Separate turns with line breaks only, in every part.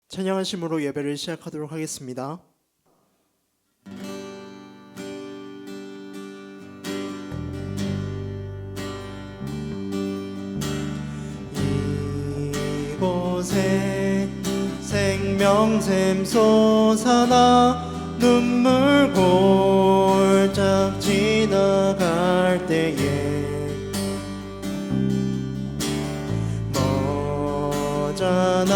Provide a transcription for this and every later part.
찬양하심으로 예배를 시작하도록 하겠습니다. 이곳에 생명샘 솟아나 눈물 골짝 지나갈 때에 머잖아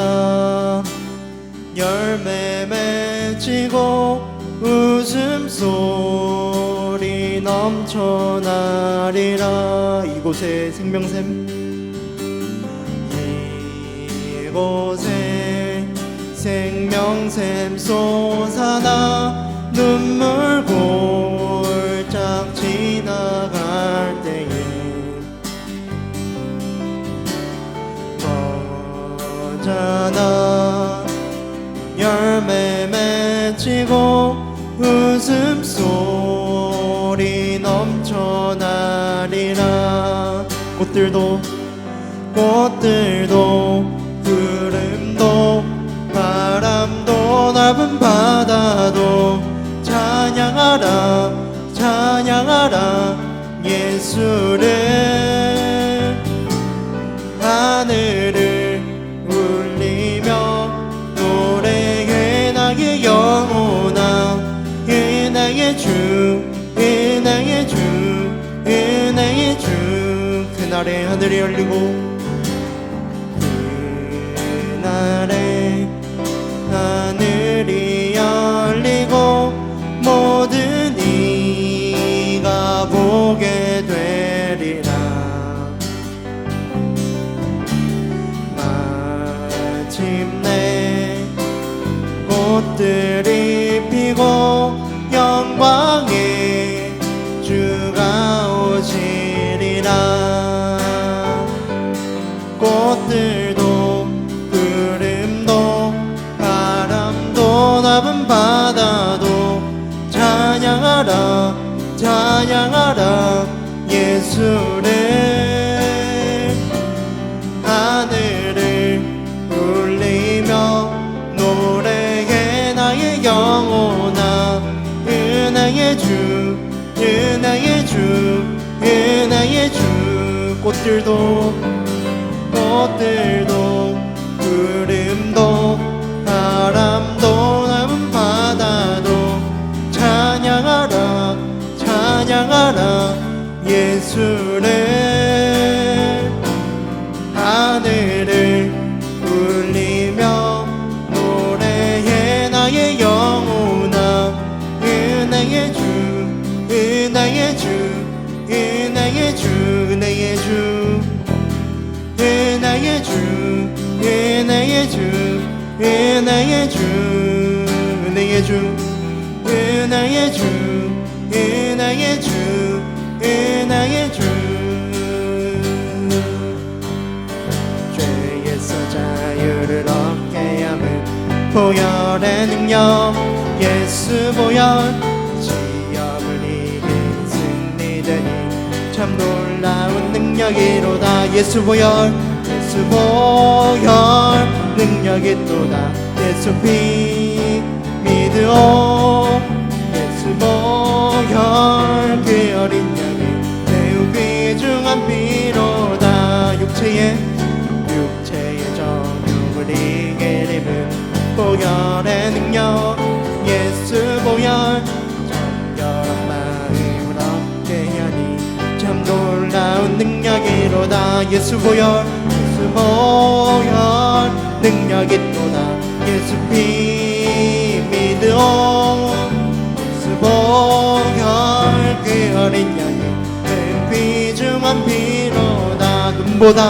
열매 맺히고 웃음소리 넘쳐나리라. 이곳에 생명샘 이곳에 생명샘 솟아나 눈물 골짝 지나갈 때에 머잖아 열매 맺히고 웃음소리 넘쳐나리라. 꽃들도 구름도 바람도 넓은 바다도 찬양하라 예수를. 하늘을 울리며 노래해 나의 영혼아 은혜의 주 그날에 하늘이 열리고 그날에 하늘이 열리고 모든 이가 보게 되리라. 마침내 꽃들이 피고 영광의 주가 오시리라. 꽃들도 구름도 바람도 넓은 바다도 찬양하라 예수를. 하늘을 울리며 노래해 나의 영혼아 은혜의 주 꽃들도 구름도 바람도 넓은 바다도 찬양하라 예수를. 하늘을 울리며 노래해 나의 영혼아 은혜의 주 죄에서 자유를 얻게 함은 보혈의 능력 예수 보혈. 시험을 이긴 승리되니 참 놀라운 능력이로다. 예수 보혈 능력이 또다. 예수 피 믿으오 예수 보혈 그 어린 양이 매우 귀중한 피로다. 육체의 정욕을 이길 힘은 보혈의 능력 예수 보혈. 정결한 마음을 얻게 하니 참 놀라운 능력이로다. 예수 보혈 능력이 또다. 예수 피 믿으오 예수 보혈 그 어린 양이 매우 귀중한 피로다. 눈보다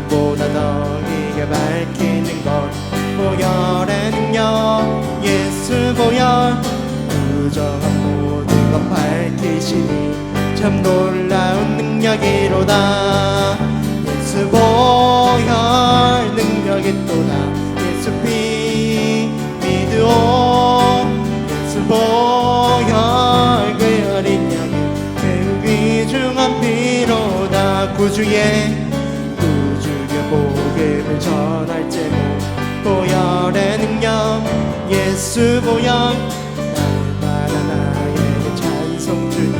더 이게 밝히는 것 보혈의 능력 예수 보혈. 부정한 모든 것 밝히시니 참 놀라운 능력이로다. 예수 보혈 구주의 복음을 전할 제목 보혈의 능력 예수 보혈 날마다 나에게 찬송 주니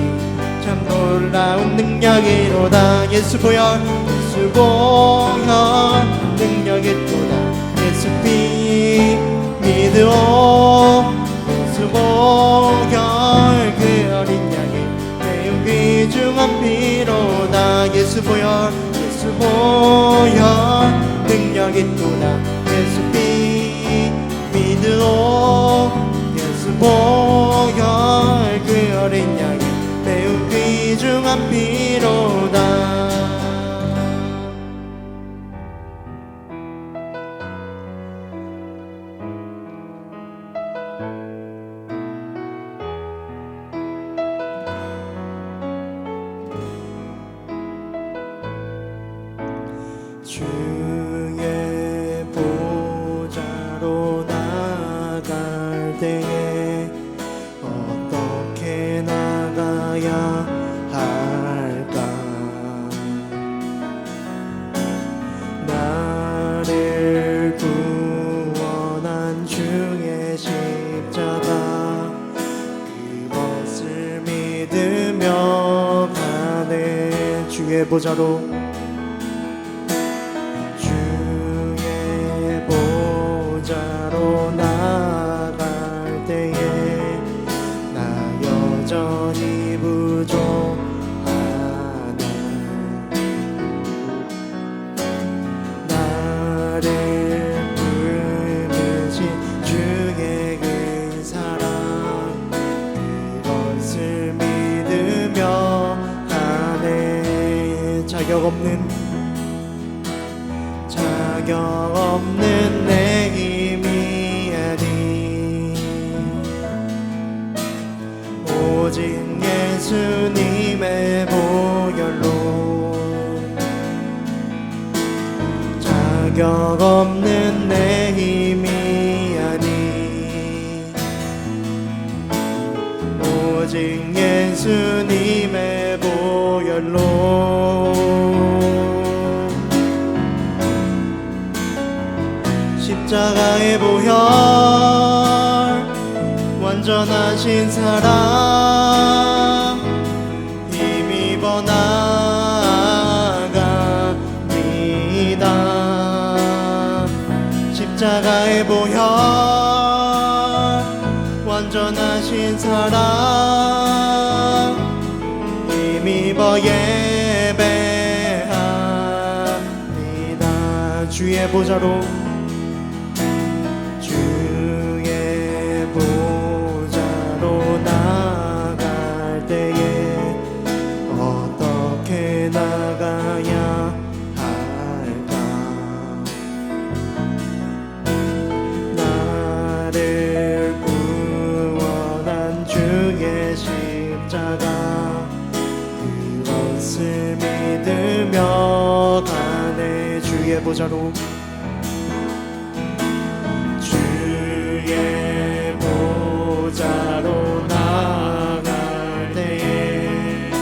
참 놀라운 능력이로다 예수 보혈 능력이로다 예수 피 믿으오 예수 보혈 그 어린 양의 매우 귀중한 피로다 예수 보혈 능력이로다 예수 피 믿으오 예수 보혈 그 어린 양의 매우 귀중한 피로다 주의 보좌로 나갈 때에 어떻게 나가야 할까 나를 구원한 주의 십자가 그것을 믿으며 가네 주의 보좌로 나갈 때에 나 여전히 부족하네 나를 부르신 주의 그 사랑 그것을 믿으며 가네 자격 없는 내 힘이 아니 오직 예수님의 보혈로 자격 없는 내 힘이 아니 오직 예수님의 보혈로 십자가의 보혈 완전하신 사랑 힘입어 나갑니다 십자가의 보혈 완전하신 사랑 힘입어 예배합니다 주의 보좌로 나갈 때에 어떻게 나가야 할까 나를 구원한 주의 십자가 그것을 믿으며 가네 주의 보좌로 주의 보좌로 나갈 때에 나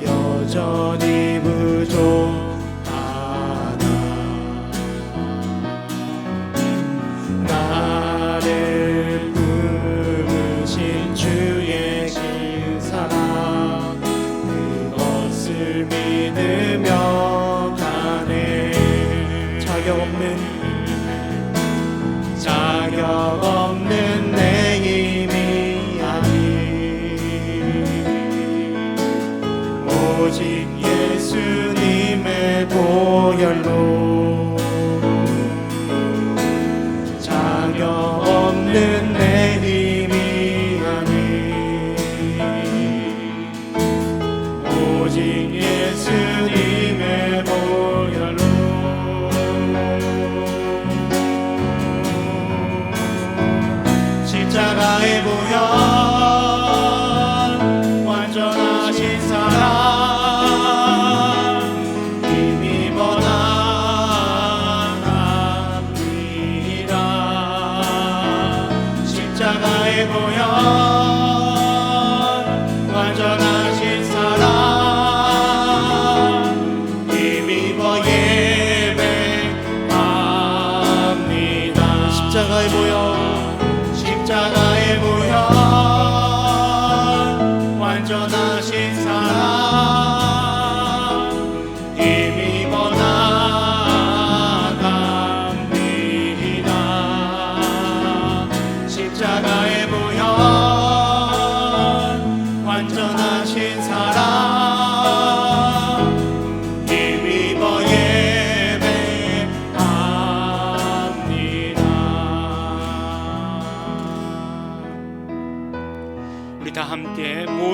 여전히 부족하다 나를 부르신 주의 그 사랑 그것을 믿으며 가네 자격 없는 내 힘이 아니 오직 예수님의 보혈로 자격 없는 내 힘이 아니 오직 예수님의 보혈로 십자가의 보혈 완전하신 사랑 힘입어 나갑니다 십자가의 보혈 완전하신 사랑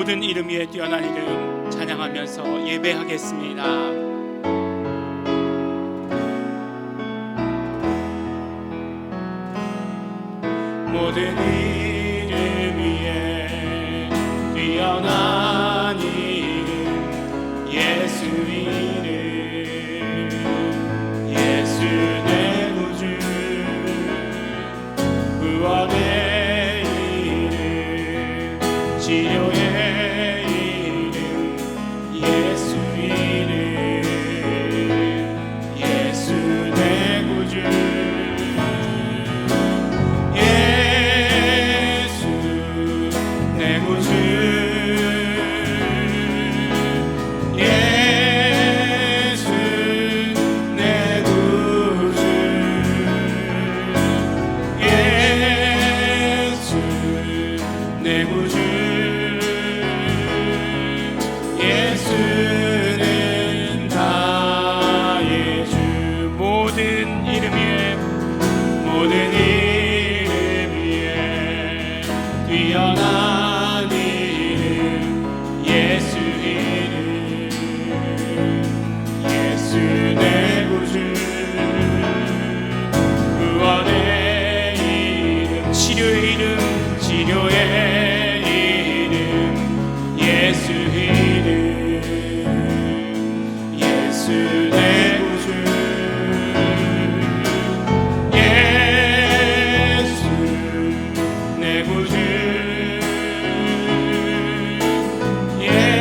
모든 이름 위에 뛰어난 이름 찬양하면서 예배하겠습니다.
모든 이름 위에 뛰어난 이름 예수 이름 예수 내 구주 구원의 이름 치료의 이름 예수 이름 예수 내 구주 뛰어난 이름 예수 이름 예수 내 구주 구원의 이름 치료의 이름 치료의 이름 예수 이름 예수 내 구주 예수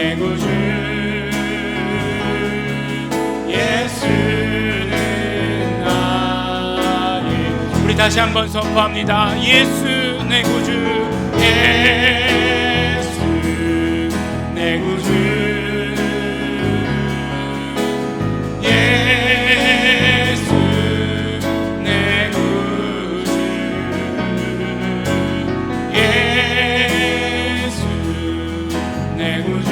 내 구주
다시 한번 선포합니다. 예수 내 구주 예수 내 구주 예수 내 구주 예수 내 구주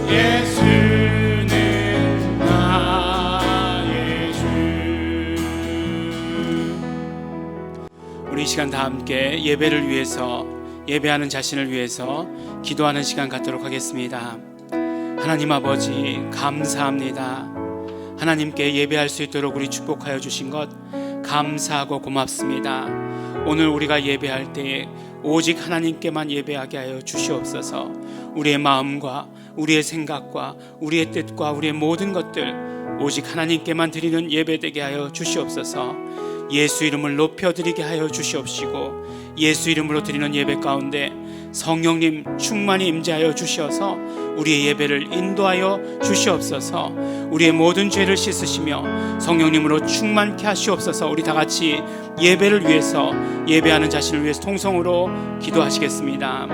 예수는 나의 주. 우리 이 시간 다 함께 예배를 위해서, 예배하는 자신을 위해서 기도하는 시간 갖도록 하겠습니다. 하나님 아버지 감사합니다. 하나님께 예배할 수 있도록 우리 축복하여 주신 것 감사하고 고맙습니다. 오늘 우리가 예배할 때에 오직 하나님께만 예배하게 하여 주시옵소서. 우리의 마음과 우리의 생각과 우리의 뜻과 우리의 모든 것들 오직 하나님께만 드리는 예배 되게 하여 주시옵소서. 예수 이름을 높여드리게 하여 주시옵시고, 예수 이름으로 드리는 예배 가운데 성령님 충만히 임재하여 주시어서 우리의 예배를 인도하여 주시옵소서. 우리의 모든 죄를 씻으시며 성령님으로 충만케 하시옵소서. 우리 다 같이 예배를 위해서, 예배하는 자신을 위해서 통성으로 기도하시겠습니다.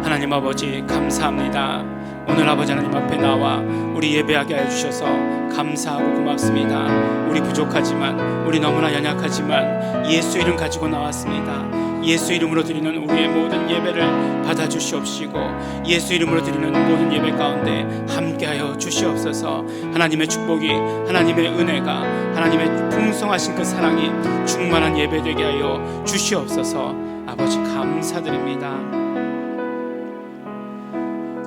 하나님 아버지 감사합니다. 오늘 아버지 하나님 앞에 나와 우리 예배하게 하여 주셔서 감사하고 고맙습니다. 우리 부족하지만, 우리 너무나 연약하지만 예수 이름 가지고 나왔습니다. 예수 이름으로 드리는 우리의 모든 예배를 받아주시옵시고, 예수 이름으로 드리는 모든 예배 가운데 함께하여 주시옵소서. 하나님의 축복이, 하나님의 은혜가, 하나님의 풍성하신 그 사랑이 충만한 예배 되게 하여 주시옵소서. 아버지 감사드립니다.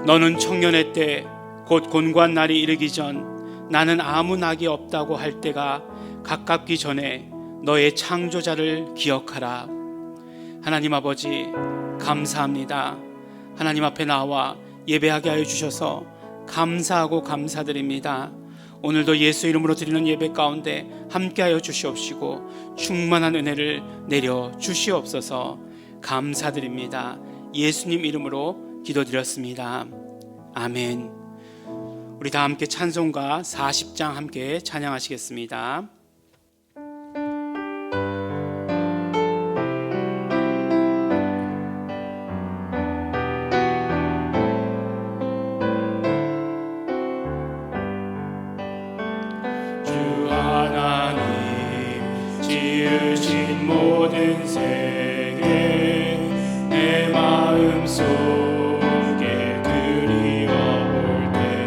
너는 청년의 때 곧 곤고한 날이 이르기 전 나는 아무 낙이 없다고 할 때가 가깝기 전에 너의 창조자를 기억하라. 하나님 아버지 감사합니다. 하나님 앞에 나와 예배하게 하여 주셔서 감사하고 감사드립니다. 오늘도 예수 이름으로 드리는 예배 가운데 함께하여 주시옵시고 충만한 은혜를 내려 주시옵소서. 감사드립니다. 예수님 이름으로 기도드렸습니다. 아멘. 우리 다 함께 찬송가 40장 함께 찬양하시겠습니다.
주 하나님 지으신 모든 세계 내 마음속 그리워볼 때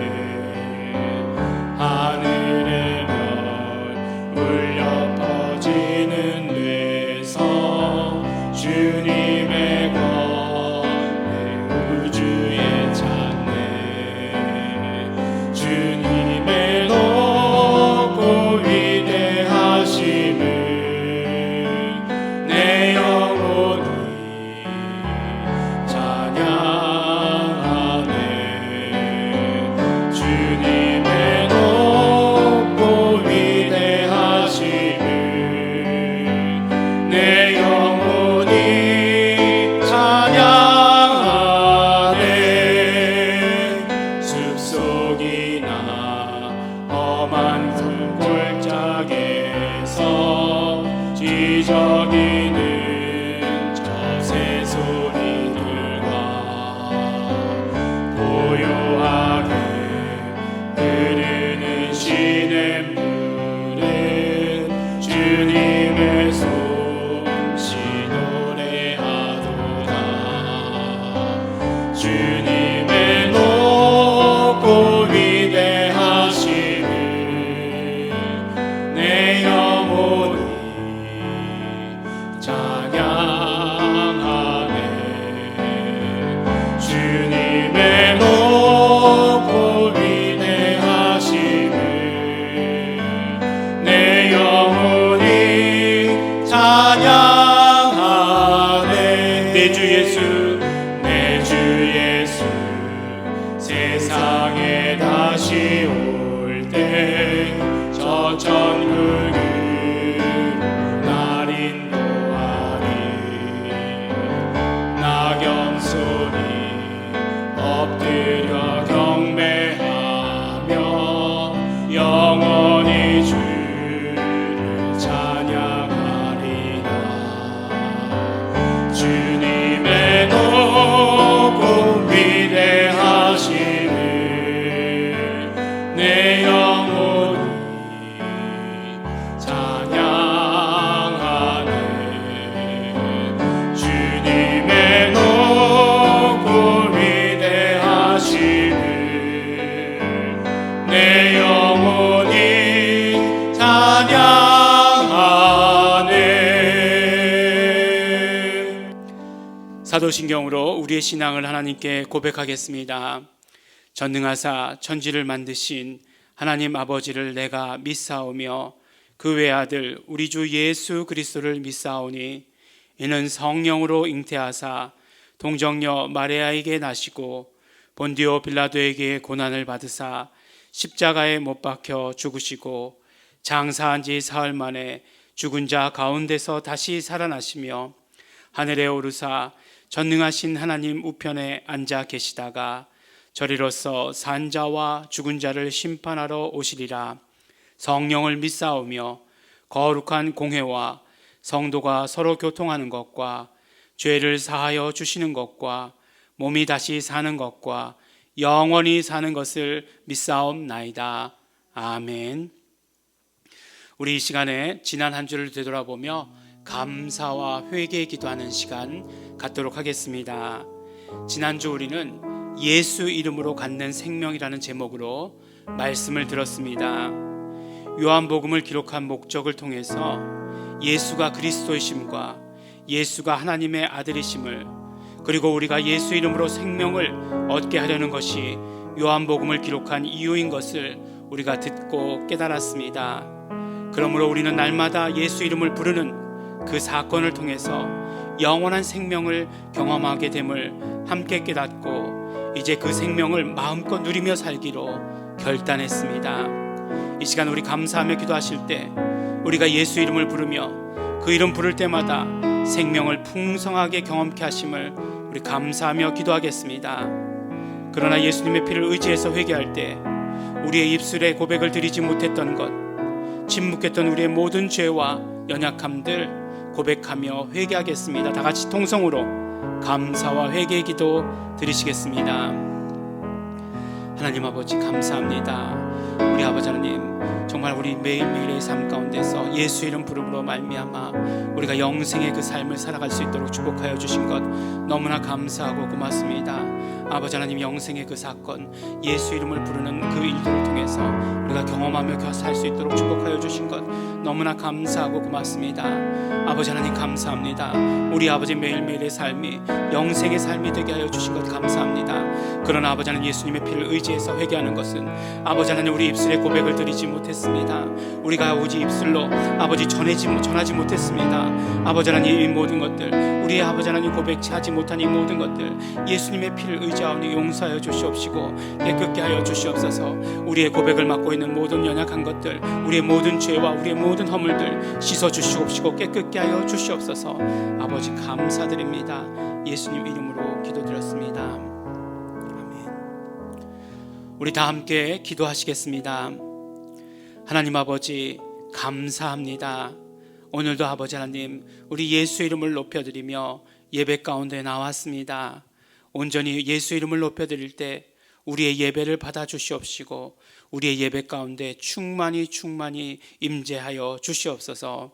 반기적이는 저 새소리들과 고요하게 흐르는 시냇물은 주님의 솜씨 노래하도다. 주님의 높고 위대하심을 내 영혼이 찬양하네. 주님의 높고 위대하심을 내 영혼이 찬양하네. 내 주 예수, 내 주 예수, 세상에 다시 올 때 저 천국으로 날 인도하리. 낙엽소리 엎드려 경배하며 영원히 주를 찬양하리라. 주님의 높고 위대하심을 내 영혼이 찬양하네. 주님의 높고 위대하심을 내 영혼이 찬양하네.
사도신경으로 우리의 신앙을 하나님께 고백하겠습니다. 전능하사 천지를 만드신 하나님 아버지를 내가 믿사오며 그 외아들 우리 주 예수 그리스도를 믿사오니 이는 성령으로 잉태하사 동정녀 마리아에게 나시고 본디오 빌라도에게 고난을 받으사 십자가에 못 박혀 죽으시고 장사한 지 사흘 만에 죽은 자 가운데서 다시 살아나시며 하늘에 오르사 전능하신 하나님 우편에 앉아 계시다가 저리로서 산 자와 죽은 자를 심판하러 오시리라. 성령을 믿사오며 거룩한 공회와 성도가 서로 교통하는 것과 죄를 사하여 주시는 것과 몸이 다시 사는 것과 영원히 사는 것을 믿사옵나이다. 아멘. 우리 이 시간에 지난 한 주를 되돌아보며 감사와 회개 기도하는 시간 갖도록 하겠습니다. 지난주 우리는 예수 이름으로 갖는 생명이라는 제목으로 말씀을 들었습니다. 요한복음을 기록한 목적을 통해서 예수가 그리스도이심과 예수가 하나님의 아들이심을, 그리고 우리가 예수 이름으로 생명을 얻게 하려는 것이 요한복음을 기록한 이유인 것을 우리가 듣고 깨달았습니다. 그러므로 우리는 날마다 예수 이름을 부르는 그 사건을 통해서 영원한 생명을 경험하게 됨을 함께 깨닫고 이제 그 생명을 마음껏 누리며 살기로 결단했습니다. 이 시간 우리 감사하며 기도하실 때 우리가 예수 이름을 부르며 그 이름 부를 때마다 생명을 풍성하게 경험케 하심을 우리 감사하며 기도하겠습니다. 그러나 예수님의 피를 의지해서 회개할 때 우리의 입술에 고백을 드리지 못했던 것, 침묵했던 우리의 모든 죄와 연약함들 고백하며 회개하겠습니다. 다 같이 통성으로 감사와 회개의 기도 드리시겠습니다. 하나님 아버지 감사합니다. 우리 아버지 하나님, 정말 우리 매일매일의 삶 가운데서 예수 이름 부름으로 말미암아 우리가 영생의 그 삶을 살아갈 수 있도록 축복하여 주신 것 너무나 감사하고 고맙습니다. 아버지 하나님, 영생의 그 사건, 예수 이름을 부르는 그 일들을 통해서 우리가 경험하며 살 수 있도록 축복하여 주신 것 너무나 감사하고 고맙습니다. 아버지 하나님 감사합니다. 우리 아버지 매일매일의 삶이 영생의 삶이 되게 하여 주신 것 감사합니다. 그러나 아버지 하나님, 예수님의 피를 의지해서 회개하는 것은 아버지 하나님 우리 입술에 고백을 드리지 못했습니다. 우리가 오직 입술로 아버지 전하지 못했습니다. 아버지 하나님, 이 모든 것들, 우리의 아버지 하나님 고백하지 못한 이 모든 것들 예수님의 피를 의지하오니 용서하여 주시옵시고 깨끗게 하여 주시옵소서. 우리의 고백을 맡고 있는 모든 연약한 것들, 우리의 모든 죄와 우리의 모든 허물들 씻어 주시옵시고 깨끗게 하여 주시옵소서. 아버지 감사드립니다. 예수님 이름으로 기도드렸습니다. 아멘. 우리 다 함께 기도하시겠습니다. 하나님 아버지 감사합니다. 오늘도 아버지 하나님, 우리 예수 이름을 높여드리며 예배 가운데 나왔습니다. 온전히 예수 이름을 높여드릴 때 우리의 예배를 받아주시옵시고 우리의 예배 가운데 충만히 임재하여 주시옵소서.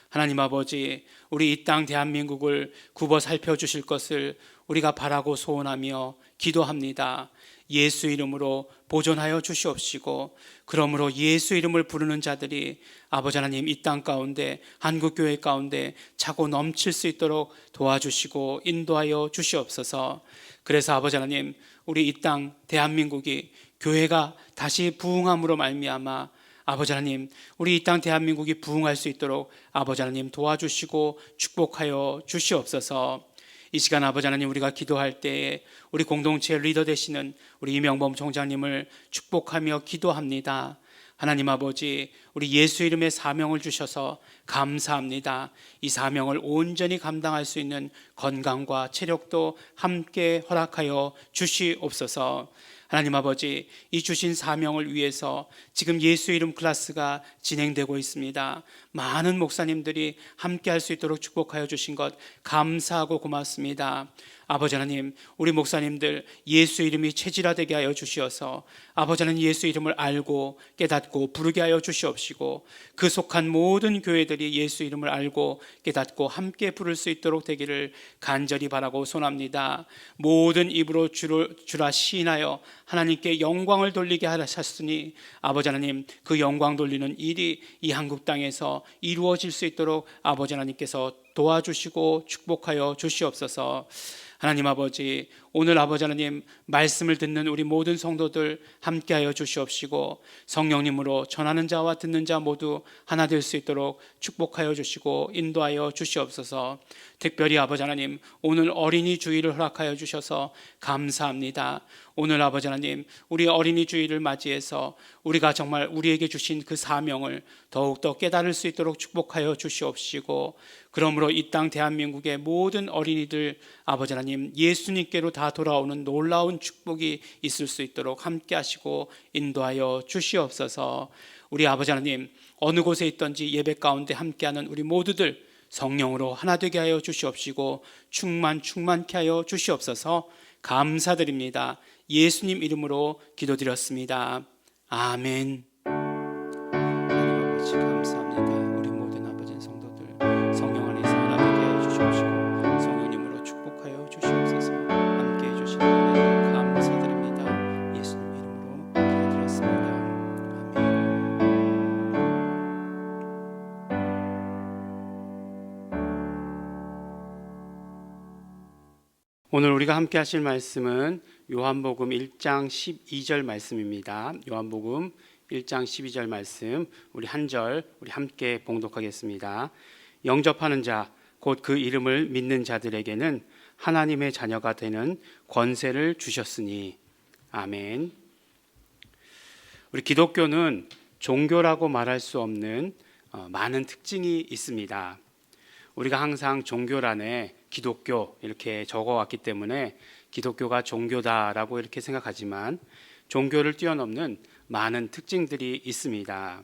하나님 아버지, 우리 이 땅 대한민국을 굽어 살펴주실 것을 우리가 바라고 소원하며 기도합니다. 예수 이름으로 보존하여 주시옵시고 그러므로 예수 이름을 부르는 자들이 아버지 하나님 이 땅 가운데 한국교회 가운데 차고 넘칠 수 있도록 도와주시고 인도하여 주시옵소서. 그래서 아버지 하나님, 우리 이 땅 대한민국이 교회가 다시 부흥함으로 말미암아 아버지 하나님, 우리 이 땅 대한민국이 부흥할 수 있도록 아버지 하나님 도와주시고 축복하여 주시옵소서. 이 시간 아버지 하나님, 우리가 기도할 때에 우리 공동체 리더 되시는 우리 이명범 총장님을 축복하며 기도합니다. 하나님 아버지, 우리 예수 이름의 사명을 주셔서 감사합니다. 이 사명을 온전히 감당할 수 있는 건강과 체력도 함께 허락하여 주시옵소서. 하나님 아버지, 이 주신 사명을 위해서 지금 예수 이름 클래스가 진행되고 있습니다. 많은 목사님들이 함께 할 수 있도록 축복하여 주신 것 감사하고 고맙습니다. 아버지 하나님, 우리 목사님들 예수 이름이 체질화되게 하여 주시어서 아버지 하나님 예수 이름을 알고 깨닫고 부르게 하여 주시옵시고 그 속한 모든 교회들이 예수 이름을 알고 깨닫고 함께 부를 수 있도록 되기를 간절히 바라고 소원합니다. 모든 입으로 주라 시인하여 하나님께 영광을 돌리게 하셨으니 아버지 하나님, 그 영광 돌리는 일이 이 한국 땅에서 이루어질 수 있도록 아버지 하나님께서 도와주시고 축복하여 주시옵소서. 하나님 아버지, 오늘 아버지 하나님 말씀을 듣는 우리 모든 성도들 함께하여 주시옵시고 성령님으로 전하는 자와 듣는 자 모두 하나 될 수 있도록 축복하여 주시고 인도하여 주시옵소서. 특별히 아버지 하나님, 오늘 어린이 주일을 허락하여 주셔서 감사합니다. 오늘 아버지 하나님, 우리 어린이 주일을 맞이해서 우리가 정말 우리에게 주신 그 사명을 더욱더 깨달을 수 있도록 축복하여 주시옵시고 그러므로 이 땅 대한민국의 모든 어린이들 아버지 하나님 예수님께로 다 돌아오는 놀라운 축복이 있을 수 있도록 함께 하시고 인도하여 주시옵소서. 우리 아버지 하나님, 어느 곳에 있든지 예배 가운데 함께하는 우리 모두들 성령으로 하나 되게 하여 주시옵시고 충만케 하여 주시옵소서. 감사드립니다. 예수님 이름으로 기도드렸습니다. 아멘. 하나님 아버지 감사합니다. 우리 모든 아버지 성도들 성령 안에서 하나 되게 하여 주시옵시고 성령님으로 축복하여 주시옵소서. 함께 해주시는 은혜를 감사드립니다. 예수님 이름으로 기도드렸습니다. 오늘 우리가 함께 하실 말씀은 요한복음 1장 12절 말씀입니다. 요한복음 1장 12절 말씀 우리 한 절 우리 함께 봉독하겠습니다. 영접하는 자 곧 그 이름을 믿는 자들에게는 하나님의 자녀가 되는 권세를 주셨으니 아멘. 우리 기독교는 종교라고 말할 수 없는 많은 특징이 있습니다. 우리가 항상 종교란에 기독교 이렇게 적어왔기 때문에 기독교가 종교다라고 이렇게 생각하지만 종교를 뛰어넘는 많은 특징들이 있습니다.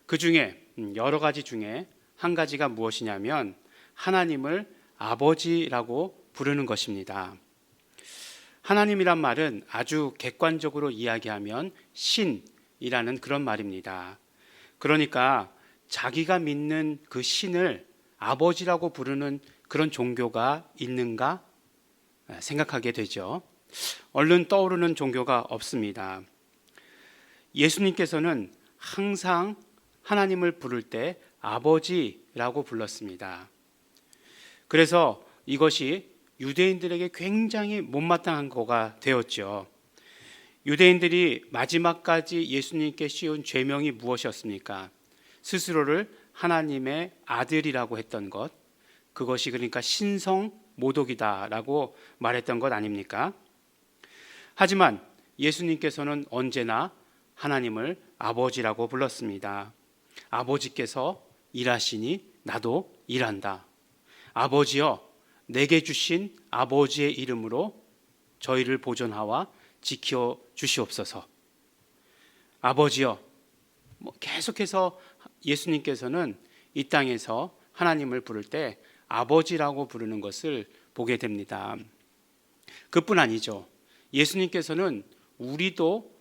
그 중에 여러 가지 중에 한 가지가 무엇이냐면 하나님을 아버지라고 부르는 것입니다. 하나님이란 말은 아주 객관적으로 이야기하면 신이라는 그런 말입니다. 그러니까 자기가 믿는 그 신을 아버지라고 부르는 그런 종교가 있는가 생각하게 되죠. 얼른 떠오르는 종교가 없습니다. 예수님께서는 항상 하나님을 부를 때 아버지라고 불렀습니다. 그래서 이것이 유대인들에게 굉장히 못마땅한 거가 되었죠. 유대인들이 마지막까지 예수님께 씌운 죄명이 무엇이었습니까? 스스로를 하나님의 아들이라고 했던 것, 그것이 그러니까 신성 모독이다라고 말했던 것 아닙니까? 하지만 예수님께서는 언제나 하나님을 아버지라고 불렀습니다. 아버지께서 일하시니 나도 일한다. 아버지여, 내게 주신 아버지의 이름으로 저희를 보존하와 지켜 주시옵소서. 아버지여, 계속해서 예수님께서는 이 땅에서 하나님을 부를 때 아버지라고 부르는 것을 보게 됩니다. 그뿐 아니죠. 예수님께서는 우리도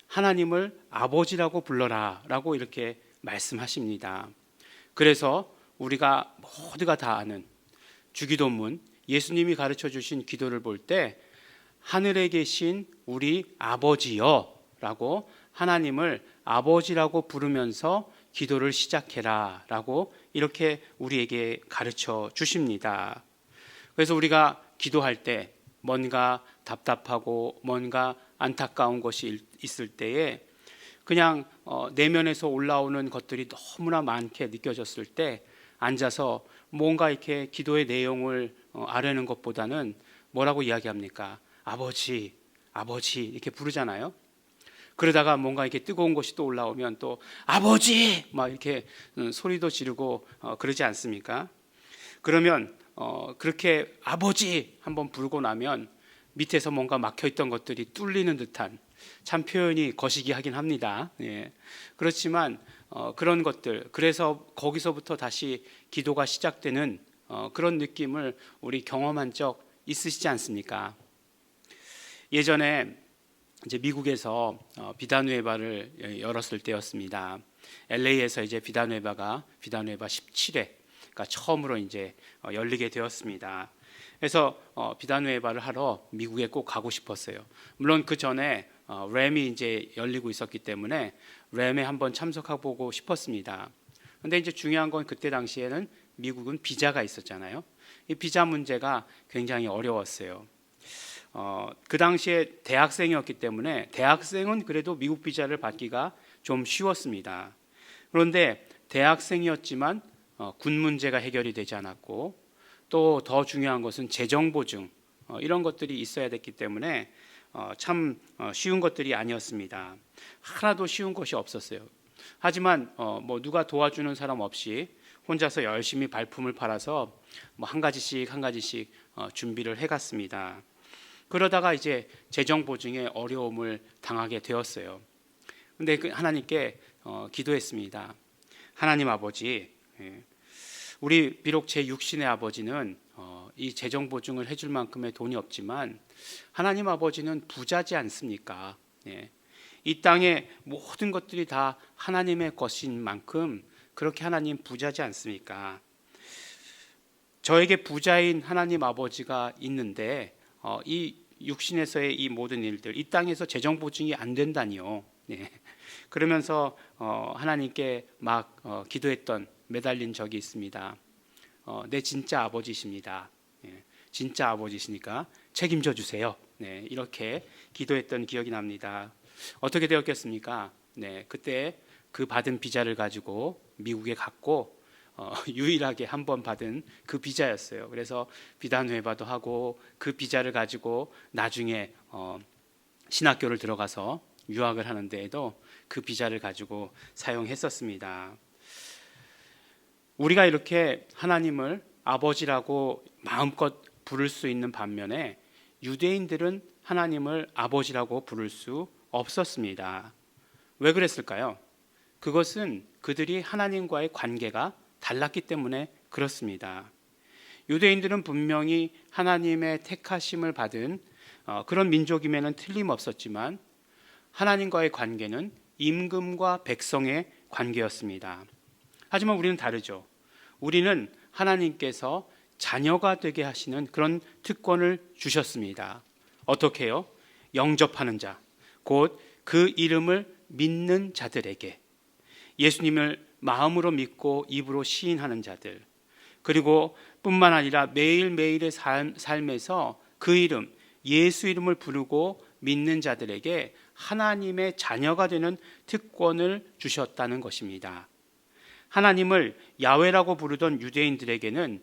하나님을 아버지라고 불러라 라고 이렇게 말씀하십니다. 그래서 우리가 모두가 다 아는 주기도문, 예수님이 가르쳐 주신 기도를 볼 때 하늘에 계신 우리 아버지여 라고 하나님을 아버지라고 부르면서 기도를 시작해라 라고 이렇게 우리에게 가르쳐 주십니다. 그래서 우리가 기도할 때 뭔가 답답하고 뭔가 안타까운 것이 있을 때에 그냥 내면에서 올라오는 것들이 너무나 많게 느껴졌을 때 앉아서 뭔가 이렇게 기도의 내용을 아뢰는 것보다는 뭐라고 이야기합니까? 아버지, 아버지 이렇게 부르잖아요. 그러다가 뭔가 이렇게 뜨거운 것이 또 올라오면 또 아버지 막 이렇게 소리도 지르고 그러지 않습니까? 그러면 그렇게 아버지 한번 부르고 나면 밑에서 뭔가 막혀있던 것들이 뚫리는 듯한 참 표현이 거시기하긴 합니다. 예. 그렇지만 그런 것들 그래서 거기서부터 다시 기도가 시작되는 그런 느낌을 우리 경험한 적 있으시지 않습니까? 예전에 이제 미국에서 비단누에바를 열었을 때였습니다. LA에서 이제 비단누에바 17회가 처음으로 이제 열리게 되었습니다. 그래서 비단누에바를 하러 미국에 꼭 가고 싶었어요. 물론 그 전에 램이 이제 열리고 있었기 때문에 램에 한번 참석해보고 싶었습니다. 근데 이제 중요한 건 그때 당시에는 미국은 비자가 있었잖아요. 이 비자 문제가 굉장히 어려웠어요. 그 당시에 대학생이었기 때문에 대학생은 그래도 미국 비자를 받기가 좀 쉬웠습니다. 그런데 대학생이었지만 군 문제가 해결이 되지 않았고 또 더 중요한 것은 재정 보증 이런 것들이 있어야 됐기 때문에 참 쉬운 것들이 아니었습니다. 하나도 쉬운 것이 없었어요. 하지만 뭐 누가 도와주는 사람 없이 혼자서 열심히 발품을 팔아서 뭐 한 가지씩 준비를 해갔습니다. 그러다가 이제 재정 보증에 어려움을 당하게 되었어요. 근데 하나님께 기도했습니다. 하나님 아버지, 우리 비록 제 육신의 아버지는 이 재정 보증을 해줄 만큼의 돈이 없지만 하나님 아버지는 부자지 않습니까? 이 땅의 모든 것들이 다 하나님의 것인 만큼 그렇게 하나님 부자지 않습니까? 저에게 부자인 하나님 아버지가 있는데 이 육신에서의 이 모든 일들, 이 땅에서 재정 보증이 안 된다니요. 그러면서 하나님께 막 기도했던 매달린 적이 있습니다. 내 진짜 아버지십니다. 진짜 아버지시니까 책임져 주세요. 이렇게 기도했던 기억이 납니다. 어떻게 되었겠습니까? 그때 그 받은 비자를 가지고 미국에 갔고 유일하게 한 번 받은 그 비자였어요. 그래서 비단회바도 하고 그 비자를 가지고 나중에 신학교를 들어가서 유학을 하는 데에도 그 비자를 가지고 사용했었습니다. 우리가 이렇게 하나님을 아버지라고 마음껏 부를 수 있는 반면에 유대인들은 하나님을 아버지라고 부를 수 없었습니다. 왜 그랬을까요? 그것은 그들이 하나님과의 관계가 달랐기 때문에 그렇습니다. 유대인들은 분명히 하나님의 택하심을 받은 그런 민족임에는 틀림없었지만 하나님과의 관계는 임금과 백성의 관계였습니다. 하지만 우리는 다르죠. 우리는 하나님께서 자녀가 되게 하시는 그런 특권을 주셨습니다. 어떻게요? 영접하는 자, 곧 그 이름을 믿는 자들에게, 예수님을 마음으로 믿고 입으로 시인하는 자들, 그리고 뿐만 아니라 매일매일의 삶에서 그 이름, 예수 이름을 부르고 믿는 자들에게 하나님의 자녀가 되는 특권을 주셨다는 것입니다. 하나님을 야훼라고 부르던 유대인들에게는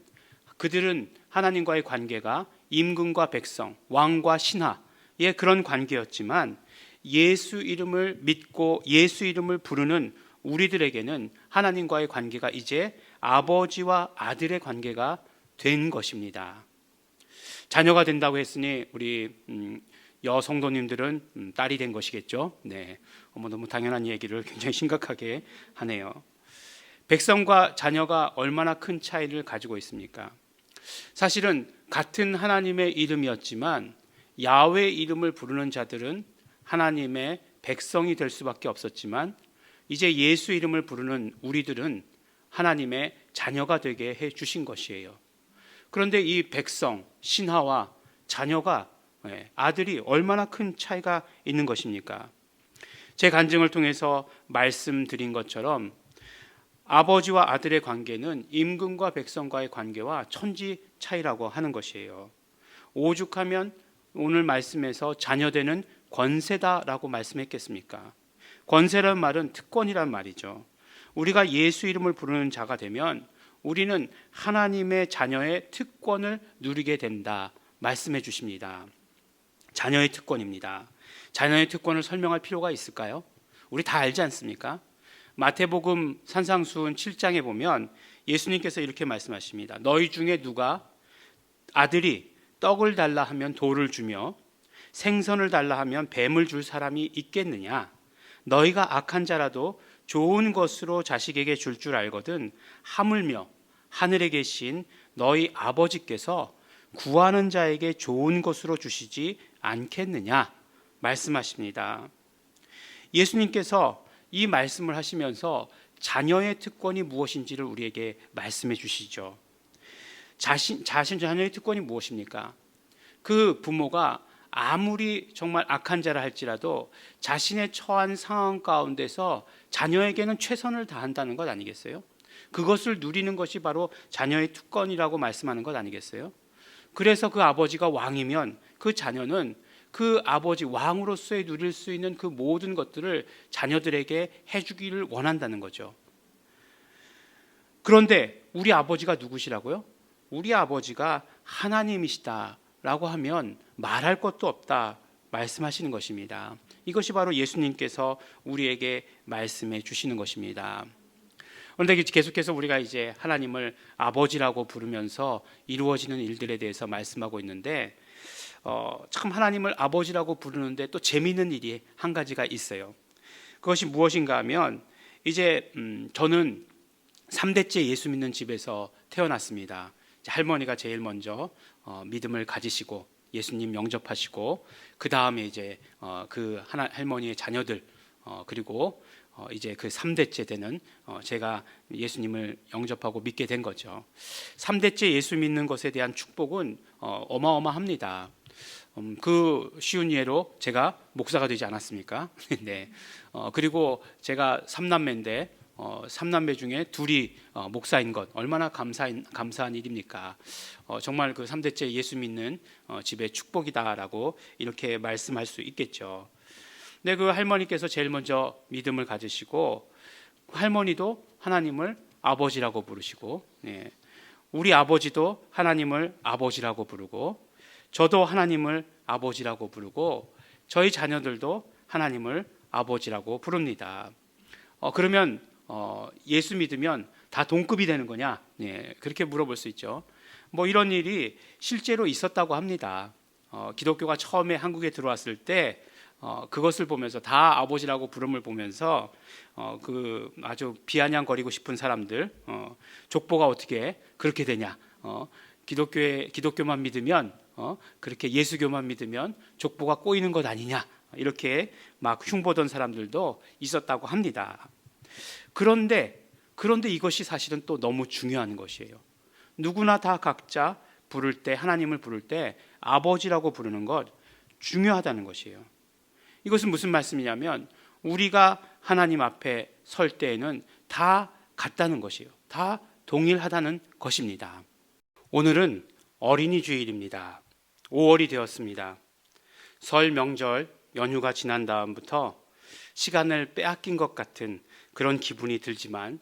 그들은 하나님과의 관계가 임금과 백성, 왕과 신하의 그런 관계였지만 예수 이름을 믿고 예수 이름을 부르는 우리들에게는 하나님과의 관계가 이제 아버지와 아들의 관계가 된 것입니다. 자녀가 된다고 했으니 우리 여성도님들은 딸이 된 것이겠죠. 너무 당연한 얘기를 굉장히 심각하게 하네요. 백성과 자녀가 얼마나 큰 차이를 가지고 있습니까? 사실은 같은 하나님의 이름이었지만 야훼 이름을 부르는 자들은 하나님의 백성이 될 수밖에 없었지만 이제 예수 이름을 부르는 우리들은 하나님의 자녀가 되게 해 주신 것이에요. 그런데 이 백성, 신하와 자녀가, 아들이 얼마나 큰 차이가 있는 것입니까? 제 간증을 통해서 말씀드린 것처럼 아버지와 아들의 관계는 임금과 백성과의 관계와 천지 차이라고 하는 것이에요. 오죽하면 오늘 말씀에서 자녀되는 권세다라고 말씀했겠습니까? 권세란 말은 특권이란 말이죠. 우리가 예수 이름을 부르는 자가 되면 우리는 하나님의 자녀의 특권을 누리게 된다 말씀해 주십니다. 자녀의 특권입니다. 자녀의 특권을 설명할 필요가 있을까요? 우리 다 알지 않습니까? 마태복음 산상수훈 7장에 보면 예수님께서 이렇게 말씀하십니다. 너희 중에 누가 아들이 떡을 달라 하면 돌을 주며 생선을 달라 하면 뱀을 줄 사람이 있겠느냐? 너희가 악한 자라도 좋은 것으로 자식에게 줄 알거든 하물며 하늘에 계신 너희 아버지께서 구하는 자에게 좋은 것으로 주시지 않겠느냐? 말씀하십니다. 예수님께서 이 말씀을 하시면서 자녀의 특권이 무엇인지를 우리에게 말씀해 주시죠. 자녀의 특권이 무엇입니까? 그 부모가 아무리 정말 악한 자라 할지라도 자신의 처한 상황 가운데서 자녀에게는 최선을 다한다는 것 아니겠어요? 그것을 누리는 것이 바로 자녀의 특권이라고 말씀하는 것 아니겠어요? 그래서 그 아버지가 왕이면 그 자녀는 그 아버지 왕으로서의 누릴 수 있는 그 모든 것들을 자녀들에게 해주기를 원한다는 거죠. 그런데 우리 아버지가 누구시라고요? 우리 아버지가 하나님이시다라고 하면 말할 것도 없다 말씀하시는 것입니다. 이것이 바로 예수님께서 우리에게 말씀해 주시는 것입니다. 그런데 계속해서 우리가 이제 하나님을 아버지라고 부르면서 이루어지는 일들에 대해서 말씀하고 있는데 참 하나님을 아버지라고 부르는데 또 재미있는 일이 한 가지가 있어요. 그것이 무엇인가 하면 이제 저는 3대째 예수 믿는 집에서 태어났습니다. 할머니가 제일 먼저 믿음을 가지시고 예수님 영접하시고 그 다음에 이제 그 할머니의 자녀들 그리고 이제 그 3대째 되는 제가 예수님을 영접하고 믿게 된 거죠. 3대째 예수 믿는 것에 대한 축복은 어마어마합니다. 그 쉬운 예로 제가 목사가 되지 않았습니까? 네. 그리고 제가 3남매인데 3남매 중에 둘이 목사인 것 얼마나 감사한 일입니까? 정말 그 3대째 예수 믿는 집의 축복이다라고 이렇게 말씀할 수 있겠죠. 근데 그 할머니께서 제일 먼저 믿음을 가지시고 할머니도 하나님을 아버지라고 부르시고 우리 아버지도 하나님을 아버지라고 부르고 저도 하나님을 아버지라고 부르고 저희 자녀들도 하나님을 아버지라고 부릅니다. 그러면 예수 믿으면 다 동급이 되는 거냐? 그렇게 물어볼 수 있죠. 뭐 이런 일이 실제로 있었다고 합니다. 기독교가 처음에 한국에 들어왔을 때 그것을 보면서 다 아버지라고 부름을 보면서 그 아주 비아냥거리고 싶은 사람들 족보가 어떻게 그렇게 되냐? 기독교만 믿으면 그렇게 예수교만 믿으면 족보가 꼬이는 것 아니냐? 이렇게 막 흉보던 사람들도 있었다고 합니다. 그런데 이것이 사실은 또 너무 중요한 것이에요. 누구나 다 각자 부를 때 하나님을 부를 때 아버지라고 부르는 것 중요하다는 것이에요. 이것은 무슨 말씀이냐면 우리가 하나님 앞에 설 때에는 다 같다는 것이에요. 다 동일하다는 것입니다. 오늘은 어린이 주일입니다. 5월이 되었습니다. 설 명절 연휴가 지난 다음부터 시간을 빼앗긴 것 같은 그런 기분이 들지만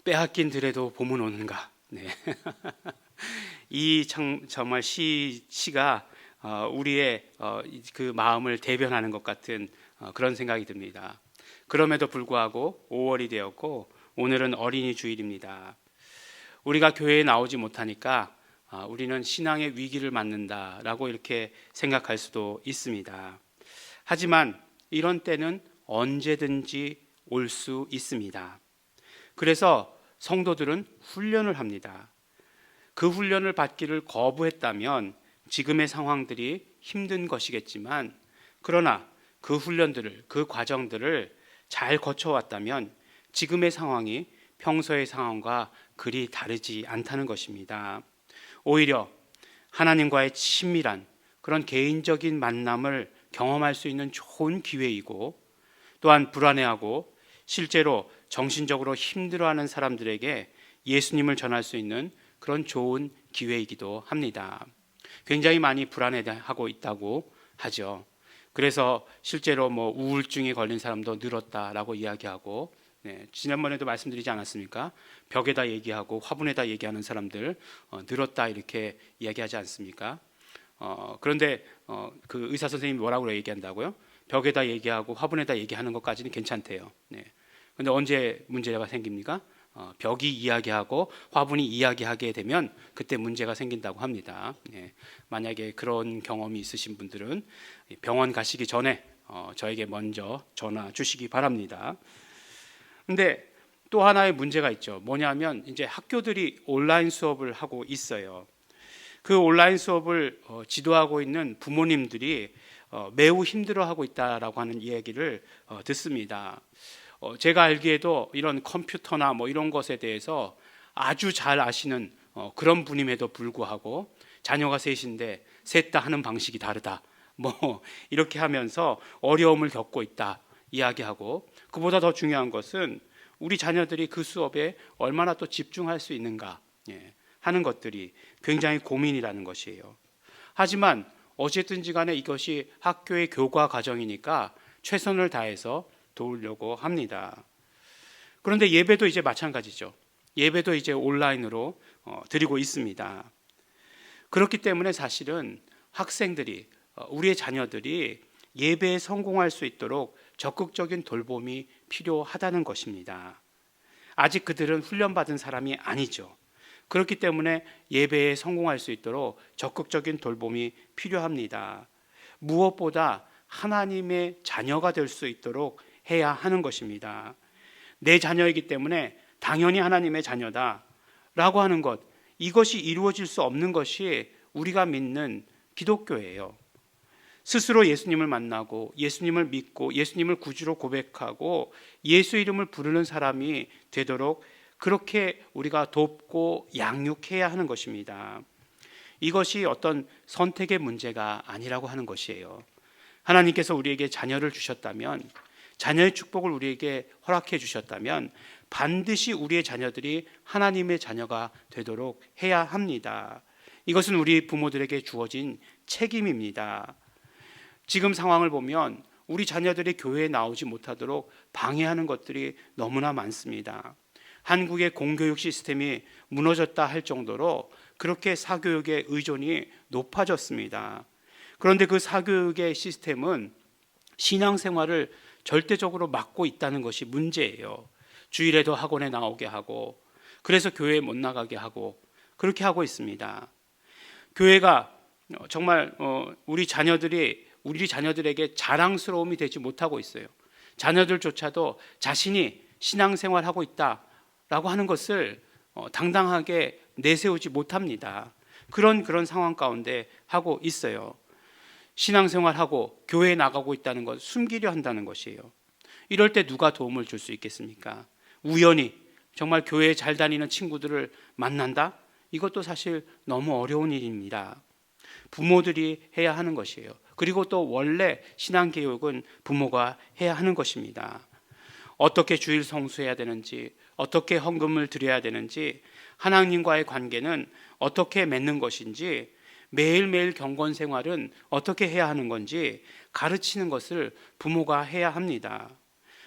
빼앗긴 들에도 봄은 오는가. 네. 이 정말 시가 우리의 그 마음을 대변하는 것 같은 그런 생각이 듭니다. 그럼에도 불구하고 5월이 되었고 오늘은 어린이 주일입니다. 우리가 교회에 나오지 못하니까 우리는 신앙의 위기를 맞는다라고 이렇게 생각할 수도 있습니다. 하지만 이런 때는 언제든지 올 수 있습니다. 그래서 성도들은 훈련을 합니다. 그 훈련을 받기를 거부했다면 지금의 상황들이 힘든 것이겠지만, 그러나 그 훈련들을, 그 과정들을 잘 거쳐왔다면 지금의 상황이 평소의 상황과 그리 다르지 않다는 것입니다. 오히려 하나님과의 친밀한 그런 개인적인 만남을 경험할 수 있는 좋은 기회이고, 또한 불안해하고 실제로 정신적으로 힘들어하는 사람들에게 예수님을 전할 수 있는 그런 좋은 기회이기도 합니다. 굉장히 많이 불안해하고 있다고 하죠. 그래서 실제로 우울증에 걸린 사람도 늘었다라고 이야기하고, 지난번에도 말씀드리지 않았습니까? 벽에다 얘기하고 화분에다 얘기하는 사람들 늘었다 이렇게 이야기하지 않습니까? 그런데 그 의사 선생님이 뭐라고 얘기한다고요? 벽에다 얘기하고 화분에다 얘기하는 것까지는 괜찮대요. 그런데 언제 문제가 생깁니까? 벽이 이야기하고 화분이 이야기하게 되면 그때 문제가 생긴다고 합니다. 만약에 그런 경험이 있으신 분들은 병원 가시기 전에 저에게 먼저 전화 주시기 바랍니다. 근데 또 하나의 문제가 있죠. 뭐냐면 이제 학교들이 온라인 수업을 하고 있어요. 그 온라인 수업을 지도하고 있는 부모님들이 매우 힘들어하고 있다라고 하는 이야기를 듣습니다. 제가 알기에도 이런 컴퓨터나 이런 것에 대해서 아주 잘 아시는 그런 분임에도 불구하고 자녀가 셋인데 셋 다 하는 방식이 다르다. 이렇게 하면서 어려움을 겪고 있다 이야기하고, 그보다 더 중요한 것은 우리 자녀들이 그 수업에 얼마나 또 집중할 수 있는가 하는 것들이 굉장히 고민이라는 것이에요. 하지만 어쨌든지 간에 이것이 학교의 교과 과정이니까 최선을 다해서 도우려고 합니다. 그런데 예배도 이제 마찬가지죠. 예배도 이제 온라인으로 드리고 있습니다. 그렇기 때문에 사실은 학생들이, 우리의 자녀들이 예배에 성공할 수 있도록 적극적인 돌봄이 필요하다는 것입니다. 아직 그들은 훈련받은 사람이 아니죠. 그렇기 때문에 예배에 성공할 수 있도록 적극적인 돌봄이 필요합니다. 무엇보다 하나님의 자녀가 될 수 있도록 해야 하는 것입니다. 내 자녀이기 때문에 당연히 하나님의 자녀다라고 하는 것, 이것이 이루어질 수 없는 것이 우리가 믿는 기독교예요. 스스로 예수님을 만나고 예수님을 믿고 예수님을 구주로 고백하고 예수 이름을 부르는 사람이 되도록 그렇게 우리가 돕고 양육해야 하는 것입니다. 이것이 어떤 선택의 문제가 아니라고 하는 것이에요. 하나님께서 우리에게 자녀를 주셨다면, 자녀의 축복을 우리에게 허락해 주셨다면 반드시 우리의 자녀들이 하나님의 자녀가 되도록 해야 합니다. 이것은 우리 부모들에게 주어진 책임입니다. 지금 상황을 보면 우리 자녀들이 교회에 나오지 못하도록 방해하는 것들이 너무나 많습니다. 한국의 공교육 시스템이 무너졌다 할 정도로 그렇게 사교육의 의존이 높아졌습니다. 그런데 그 사교육의 시스템은 신앙생활을 절대적으로 막고 있다는 것이 문제예요. 주일에도 학원에 나오게 하고, 그래서 교회에 못 나가게 하고, 그렇게 하고 있습니다. 교회가 정말 우리 자녀들에게 자랑스러움이 되지 못하고 있어요. 자녀들조차도 자신이 신앙생활하고 있다라고 하는 것을 당당하게 내세우지 못합니다. 그런 상황 가운데 하고 있어요. 신앙생활하고 교회에 나가고 있다는 것 숨기려 한다는 것이에요. 이럴 때 누가 도움을 줄 수 있겠습니까? 우연히 정말 교회에 잘 다니는 친구들을 만난다? 이것도 사실 너무 어려운 일입니다. 부모들이 해야 하는 것이에요. 그리고 또 원래 신앙교육은 부모가 해야 하는 것입니다. 어떻게 주일 성수해야 되는지, 어떻게 헌금을 드려야 되는지, 하나님과의 관계는 어떻게 맺는 것인지, 매일매일 경건 생활은 어떻게 해야 하는 건지 가르치는 것을 부모가 해야 합니다.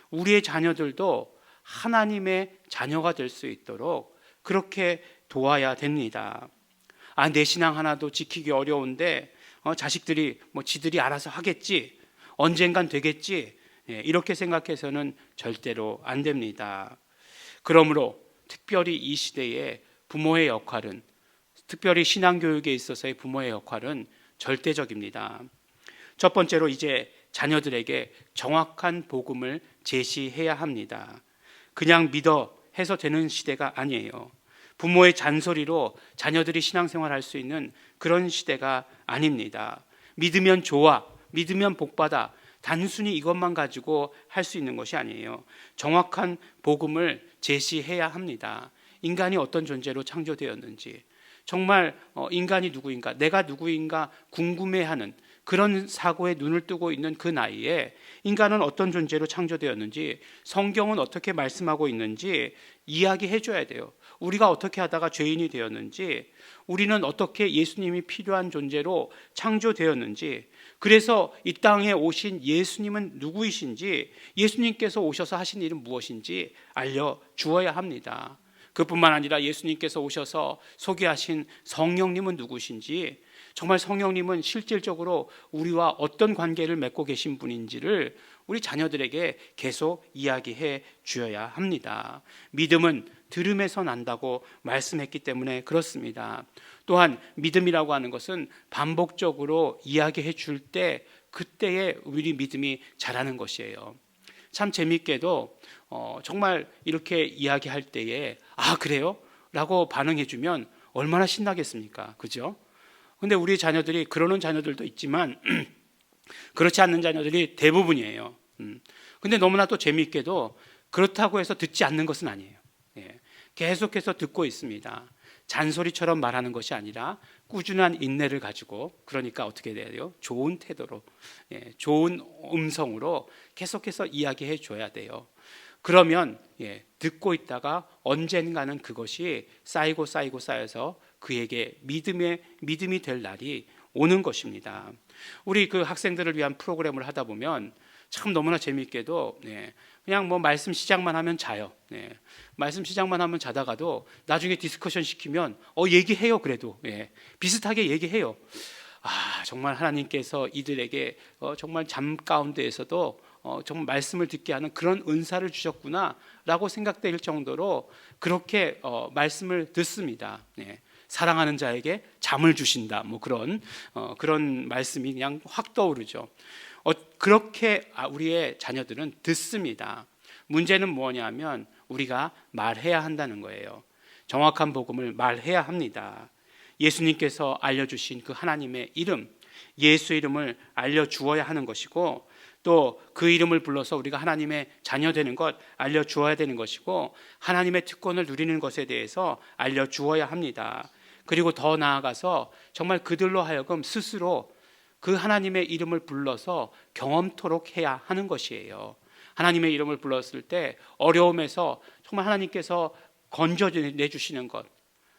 우리의 자녀들도 하나님의 자녀가 될 수 있도록 그렇게 도와야 됩니다. 내 신앙 하나도 지키기 어려운데 자식들이 지들이 알아서 하겠지, 언젠간 되겠지, 이렇게 생각해서는 절대로 안 됩니다. 그러므로 특별히 이 시대에 부모의 역할은, 특별히 신앙교육에 있어서의 부모의 역할은 절대적입니다. 첫 번째로 이제 자녀들에게 정확한 복음을 제시해야 합니다. 그냥 믿어 해서 되는 시대가 아니에요. 부모의 잔소리로 자녀들이 신앙생활할 수 있는 그런 시대가 아닙니다. 믿으면 좋아, 믿으면 복받아, 단순히 이것만 가지고 할 수 있는 것이 아니에요. 정확한 복음을 제시해야 합니다. 인간이 어떤 존재로 창조되었는지, 정말 인간이 누구인가, 내가 누구인가 궁금해하는 그런 사고에 눈을 뜨고 있는 그 나이에 인간은 어떤 존재로 창조되었는지, 성경은 어떻게 말씀하고 있는지 이야기해 줘야 돼요. 우리가 어떻게 하다가 죄인이 되었는지, 우리는 어떻게 예수님이 필요한 존재로 창조되었는지, 그래서 이 땅에 오신 예수님은 누구이신지, 예수님께서 오셔서 하신 일은 무엇인지 알려주어야 합니다. 그뿐만 아니라 예수님께서 오셔서 소개하신 성령님은 누구신지, 정말 성령님은 실질적으로 우리와 어떤 관계를 맺고 계신 분인지를 우리 자녀들에게 계속 이야기해 주어야 합니다. 믿음은 들음에서 난다고 말씀했기 때문에 그렇습니다. 또한 믿음이라고 하는 것은 반복적으로 이야기해 줄 때 그때에 우리 믿음이 자라는 것이에요. 참 재밌게도 정말 이렇게 이야기할 때에 아 그래요? 라고 반응해 주면 얼마나 신나겠습니까? 그죠? 근데 우리 자녀들이 그러는 자녀들도 있지만 그렇지 않는 자녀들이 대부분이에요. 근데 너무나 또 재미있게도 그렇다고 해서 듣지 않는 것은 아니에요. 예. 계속해서 듣고 있습니다. 잔소리처럼 말하는 것이 아니라 꾸준한 인내를 가지고, 그러니까 어떻게 돼야 돼요? 좋은 태도로, 좋은 음성으로 계속해서 이야기해 줘야 돼요. 그러면 듣고 있다가 언젠가는 그것이 쌓이고 쌓여서 그에게 믿음이 될 날이 오는 것입니다. 우리 그 학생들을 위한 프로그램을 하다 보면 참 너무나 재미있게도 그냥 뭐 말씀 시작만 하면 자요. 말씀 시작만 하면 자다가도 나중에 디스커션 시키면 얘기해요. 그래도 비슷하게 얘기해요. 아 정말 하나님께서 이들에게 정말 잠 가운데에서도 정말 말씀을 듣게 하는 그런 은사를 주셨구나라고 생각될 정도로 그렇게 말씀을 듣습니다. 사랑하는 자에게 잠을 주신다. 뭐 그런 말씀이 그냥 확 떠오르죠. 그렇게 우리의 자녀들은 듣습니다. 문제는 뭐냐면 우리가 말해야 한다는 거예요. 정확한 복음을 말해야 합니다. 예수님께서 알려주신 그 하나님의 이름, 예수 이름을 알려주어야 하는 것이고, 또 그 이름을 불러서 우리가 하나님의 자녀 되는 것 알려주어야 되는 것이고, 하나님의 특권을 누리는 것에 대해서 알려주어야 합니다. 그리고 더 나아가서 정말 그들로 하여금 스스로 그 하나님의 이름을 불러서 경험토록 해야 하는 것이에요. 하나님의 이름을 불렀을 때 어려움에서 정말 하나님께서 건져내주시는 것,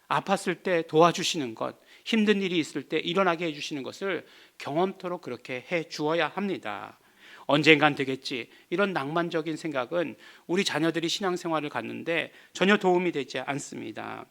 아팠을 때 도와주시는 것, 힘든 일이 있을 때 일어나게 해주시는 것을 경험토록 그렇게 해 주어야 합니다. 언젠간 되겠지, 이런 낭만적인 생각은 우리 자녀들이 신앙생활을 갖는데 전혀 도움이 되지 않습니다.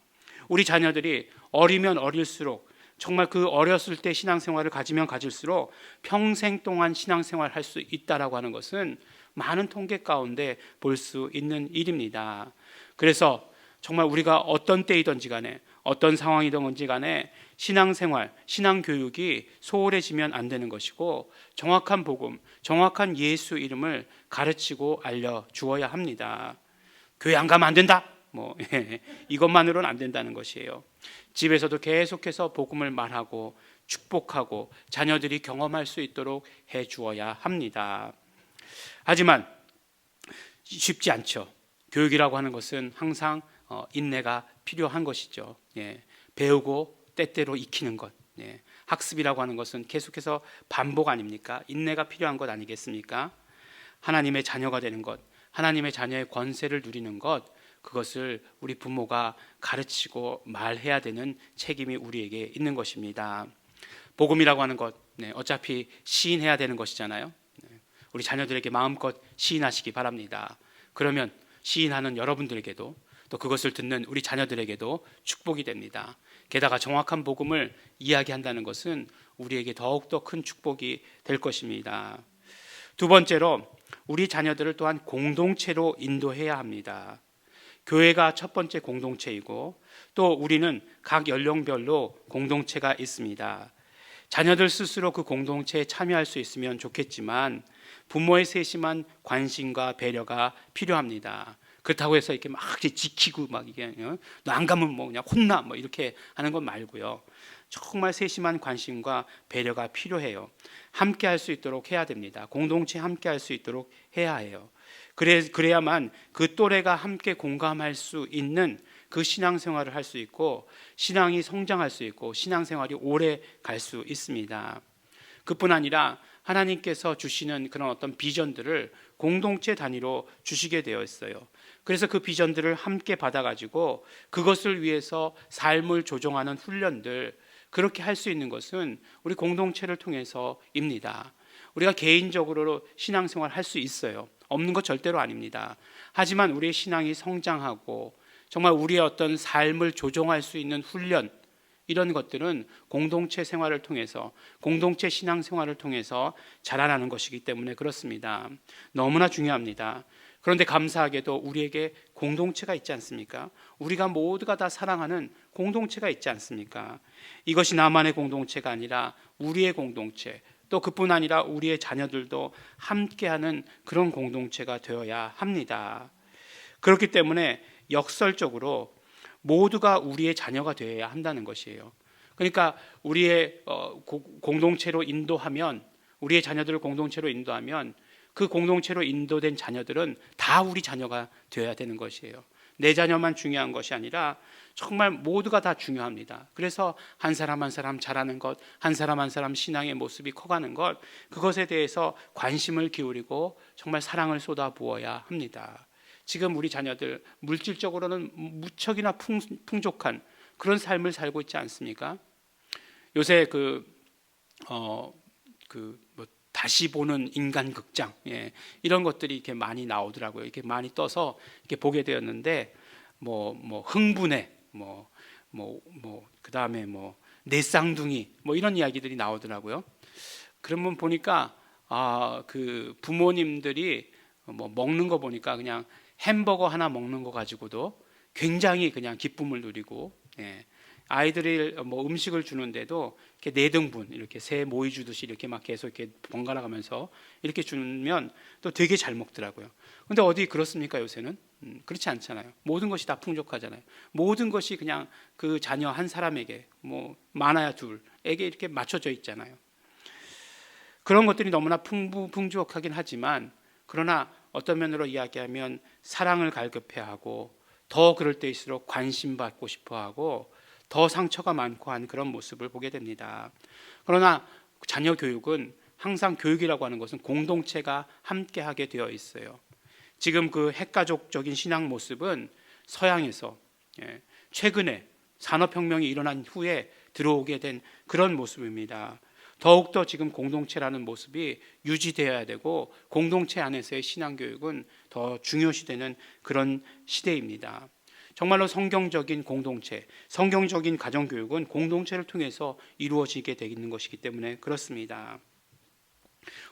우리 자녀들이 어리면 어릴수록, 정말 그 어렸을 때 신앙생활을 가지면 가질수록 평생 동안 신앙생활을 할 수 있다라고 하는 것은 많은 통계 가운데 볼 수 있는 일입니다. 그래서 정말 우리가 어떤 때이든지 간에 어떤 상황이든지 간에 신앙생활, 신앙교육이 소홀해지면 안 되는 것이고, 정확한 복음, 정확한 예수 이름을 가르치고 알려주어야 합니다. 교회 안 가면 안 된다, 이것만으로는 안 된다는 것이에요. 집에서도 계속해서 복음을 말하고 축복하고 자녀들이 경험할 수 있도록 해주어야 합니다. 하지만 쉽지 않죠. 교육이라고 하는 것은 항상 인내가 필요한 것이죠. 배우고 때때로 익히는 것, 학습이라고 하는 것은 계속해서 반복 아닙니까? 인내가 필요한 것 아니겠습니까? 하나님의 자녀가 되는 것, 하나님의 자녀의 권세를 누리는 것, 그것을 우리 부모가 가르치고 말해야 되는 책임이 우리에게 있는 것입니다. 복음이라고 하는 것, 어차피 시인해야 되는 것이잖아요. 우리 자녀들에게 마음껏 시인하시기 바랍니다. 그러면 시인하는 여러분들에게도, 또 그것을 듣는 우리 자녀들에게도 축복이 됩니다. 게다가 정확한 복음을 이야기한다는 것은 우리에게 더욱더 큰 축복이 될 것입니다. 두 번째로, 우리 자녀들을 또한 공동체로 인도해야 합니다. 교회가 첫 번째 공동체이고, 또 우리는 각 연령별로 공동체가 있습니다. 자녀들 스스로 그 공동체에 참여할 수 있으면 좋겠지만 부모의 세심한 관심과 배려가 필요합니다. 그렇다고 해서 이렇게 막 지키고 막 이게 너 안 가면 뭐 그냥 혼나 뭐 이렇게 하는 것 말고요. 정말 세심한 관심과 배려가 필요해요. 함께 할 수 있도록 해야 됩니다. 공동체 함께 할 수 있도록 해야 해요. 그래야만 그 또래가 함께 공감할 수 있는 그 신앙생활을 할 수 있고 신앙이 성장할 수 있고 신앙생활이 오래 갈 수 있습니다. 그뿐 아니라 하나님께서 주시는 그런 어떤 비전들을 공동체 단위로 주시게 되어 있어요. 그래서 그 비전들을 함께 받아가지고 그것을 위해서 삶을 조정하는 훈련들, 그렇게 할 수 있는 것은 우리 공동체를 통해서입니다. 우리가 개인적으로 신앙생활 할 수 있어요. 없는 것 절대로 아닙니다. 하지만 우리의 신앙이 성장하고 정말 우리의 어떤 삶을 조정할 수 있는 훈련, 이런 것들은 공동체 생활을 통해서, 공동체 신앙생활을 통해서 자라나는 것이기 때문에 그렇습니다. 너무나 중요합니다. 그런데 감사하게도 우리에게 공동체가 있지 않습니까? 우리가 모두가 다 사랑하는 공동체가 있지 않습니까? 이것이 나만의 공동체가 아니라 우리의 공동체, 또 그뿐 아니라 우리의 자녀들도 함께하는 그런 공동체가 되어야 합니다. 그렇기 때문에 역설적으로 모두가 우리의 자녀가 되어야 한다는 것이에요. 그러니까 우리의 공동체로 인도하면, 우리의 자녀들을 공동체로 인도하면 그 공동체로 인도된 자녀들은 다 우리 자녀가 되어야 되는 것이에요. 내 자녀만 중요한 것이 아니라 정말 모두가 다 중요합니다. 그래서 한 사람 한 사람 자라는 것, 한 사람 한 사람 신앙의 모습이 커가는 것, 그것에 대해서 관심을 기울이고 정말 사랑을 쏟아부어야 합니다. 지금 우리 자녀들 물질적으로는 무척이나 풍족한 그런 삶을 살고 있지 않습니까? 요새 다시 보는 인간 극장, 이런 것들이 이렇게 많이 나오더라고요. 이렇게 많이 떠서 이렇게 보게 되었는데, 흥분해, 그 다음에 내 쌍둥이, 이런 이야기들이 나오더라고요. 그러면 보니까 그 부모님들이 먹는 거 보니까 그냥 햄버거 하나 먹는 거 가지고도 굉장히 그냥 기쁨을 누리고, 아이들이 음식을 주는데도 이렇게 4등분 이렇게 새 모이 주듯이 이렇게 막 계속 이렇게 번갈아 가면서 이렇게 주면 또 되게 잘 먹더라고요. 근데 어디 그렇습니까? 요새는 그렇지 않잖아요. 모든 것이 다 풍족하잖아요. 모든 것이 그냥 그 자녀 한 사람에게, 많아야 둘에게 이렇게 맞춰져 있잖아요. 그런 것들이 너무나 풍족하긴 하지만, 그러나 어떤 면으로 이야기하면 사랑을 갈급해하고 더 그럴 때일수록 관심받고 싶어하고 더 상처가 많고 한 그런 모습을 보게 됩니다. 그러나 자녀 교육은 항상, 교육이라고 하는 것은 공동체가 함께하게 되어 있어요. 지금 그 핵가족적인 신앙 모습은 서양에서 최근에 산업혁명이 일어난 후에 들어오게 된 그런 모습입니다. 더욱더 지금 공동체라는 모습이 유지되어야 되고 공동체 안에서의 신앙교육은 더 중요시되는 그런 시대입니다. 정말로 성경적인 공동체, 성경적인 가정교육은 공동체를 통해서 이루어지게 되는 것이기 때문에 그렇습니다.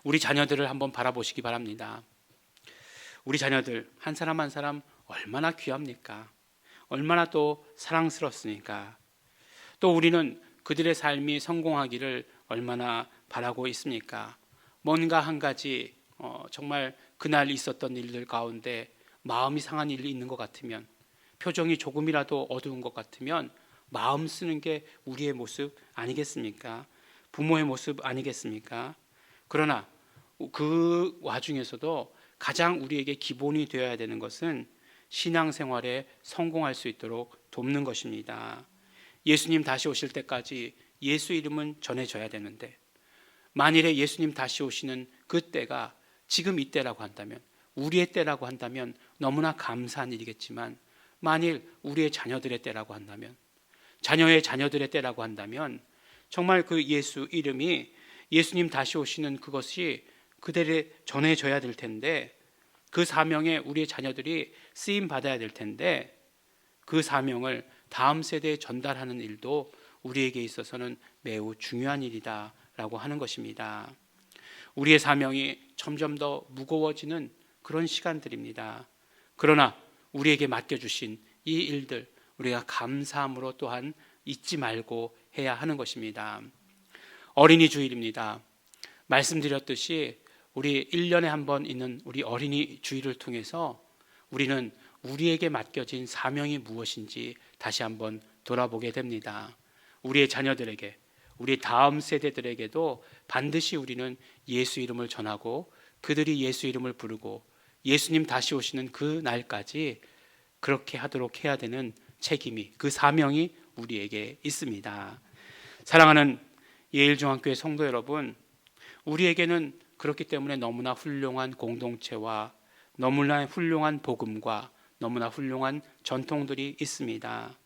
우리 자녀들을 한번 바라보시기 바랍니다. 우리 자녀들 한 사람 한 사람 얼마나 귀합니까? 얼마나 또 사랑스럽습니까? 또 우리는 그들의 삶이 성공하기를 얼마나 바라고 있습니까? 뭔가 한 가지 정말 그날 있었던 일들 가운데 마음이 상한 일이 있는 것 같으면, 표정이 조금이라도 어두운 것 같으면 마음 쓰는 게 우리의 모습 아니겠습니까? 부모의 모습 아니겠습니까? 그러나 그 와중에서도 가장 우리에게 기본이 되어야 되는 것은 신앙생활에 성공할 수 있도록 돕는 것입니다. 예수님 다시 오실 때까지 예수 이름은 전해져야 되는데, 만일에 예수님 다시 오시는 그 때가 지금 이때라고 한다면, 우리의 때라고 한다면 너무나 감사한 일이겠지만, 만일 우리의 자녀들의 때라고 한다면, 자녀의 자녀들의 때라고 한다면 정말 그 예수 이름이, 예수님 다시 오시는 그것이 그들에 전해져야 될 텐데, 그 사명에 우리의 자녀들이 쓰임 받아야 될 텐데, 그 사명을 다음 세대에 전달하는 일도 우리에게 있어서는 매우 중요한 일이다라고 하는 것입니다. 우리의 사명이 점점 더 무거워지는 그런 시간들입니다. 그러나 우리에게 맡겨주신 이 일들, 우리가 감사함으로 또한 잊지 말고 해야 하는 것입니다. 어린이 주일입니다. 말씀드렸듯이 우리 1년에 한 번 있는 우리 어린이 주일을 통해서 우리는 우리에게 맡겨진 사명이 무엇인지 다시 한번 돌아보게 됩니다. 우리의 자녀들에게, 우리 다음 세대들에게도 반드시 우리는 예수 이름을 전하고 그들이 예수 이름을 부르고 예수님 다시 오시는 그 날까지 그렇게 하도록 해야 되는 책임이, 그 사명이 우리에게 있습니다. 사랑하는 예일중앙교회 성도 여러분, 우리에게는 그렇기 때문에 너무나 훌륭한 공동체와 너무나 훌륭한 복음과 너무나 훌륭한 전통들이 있습니다.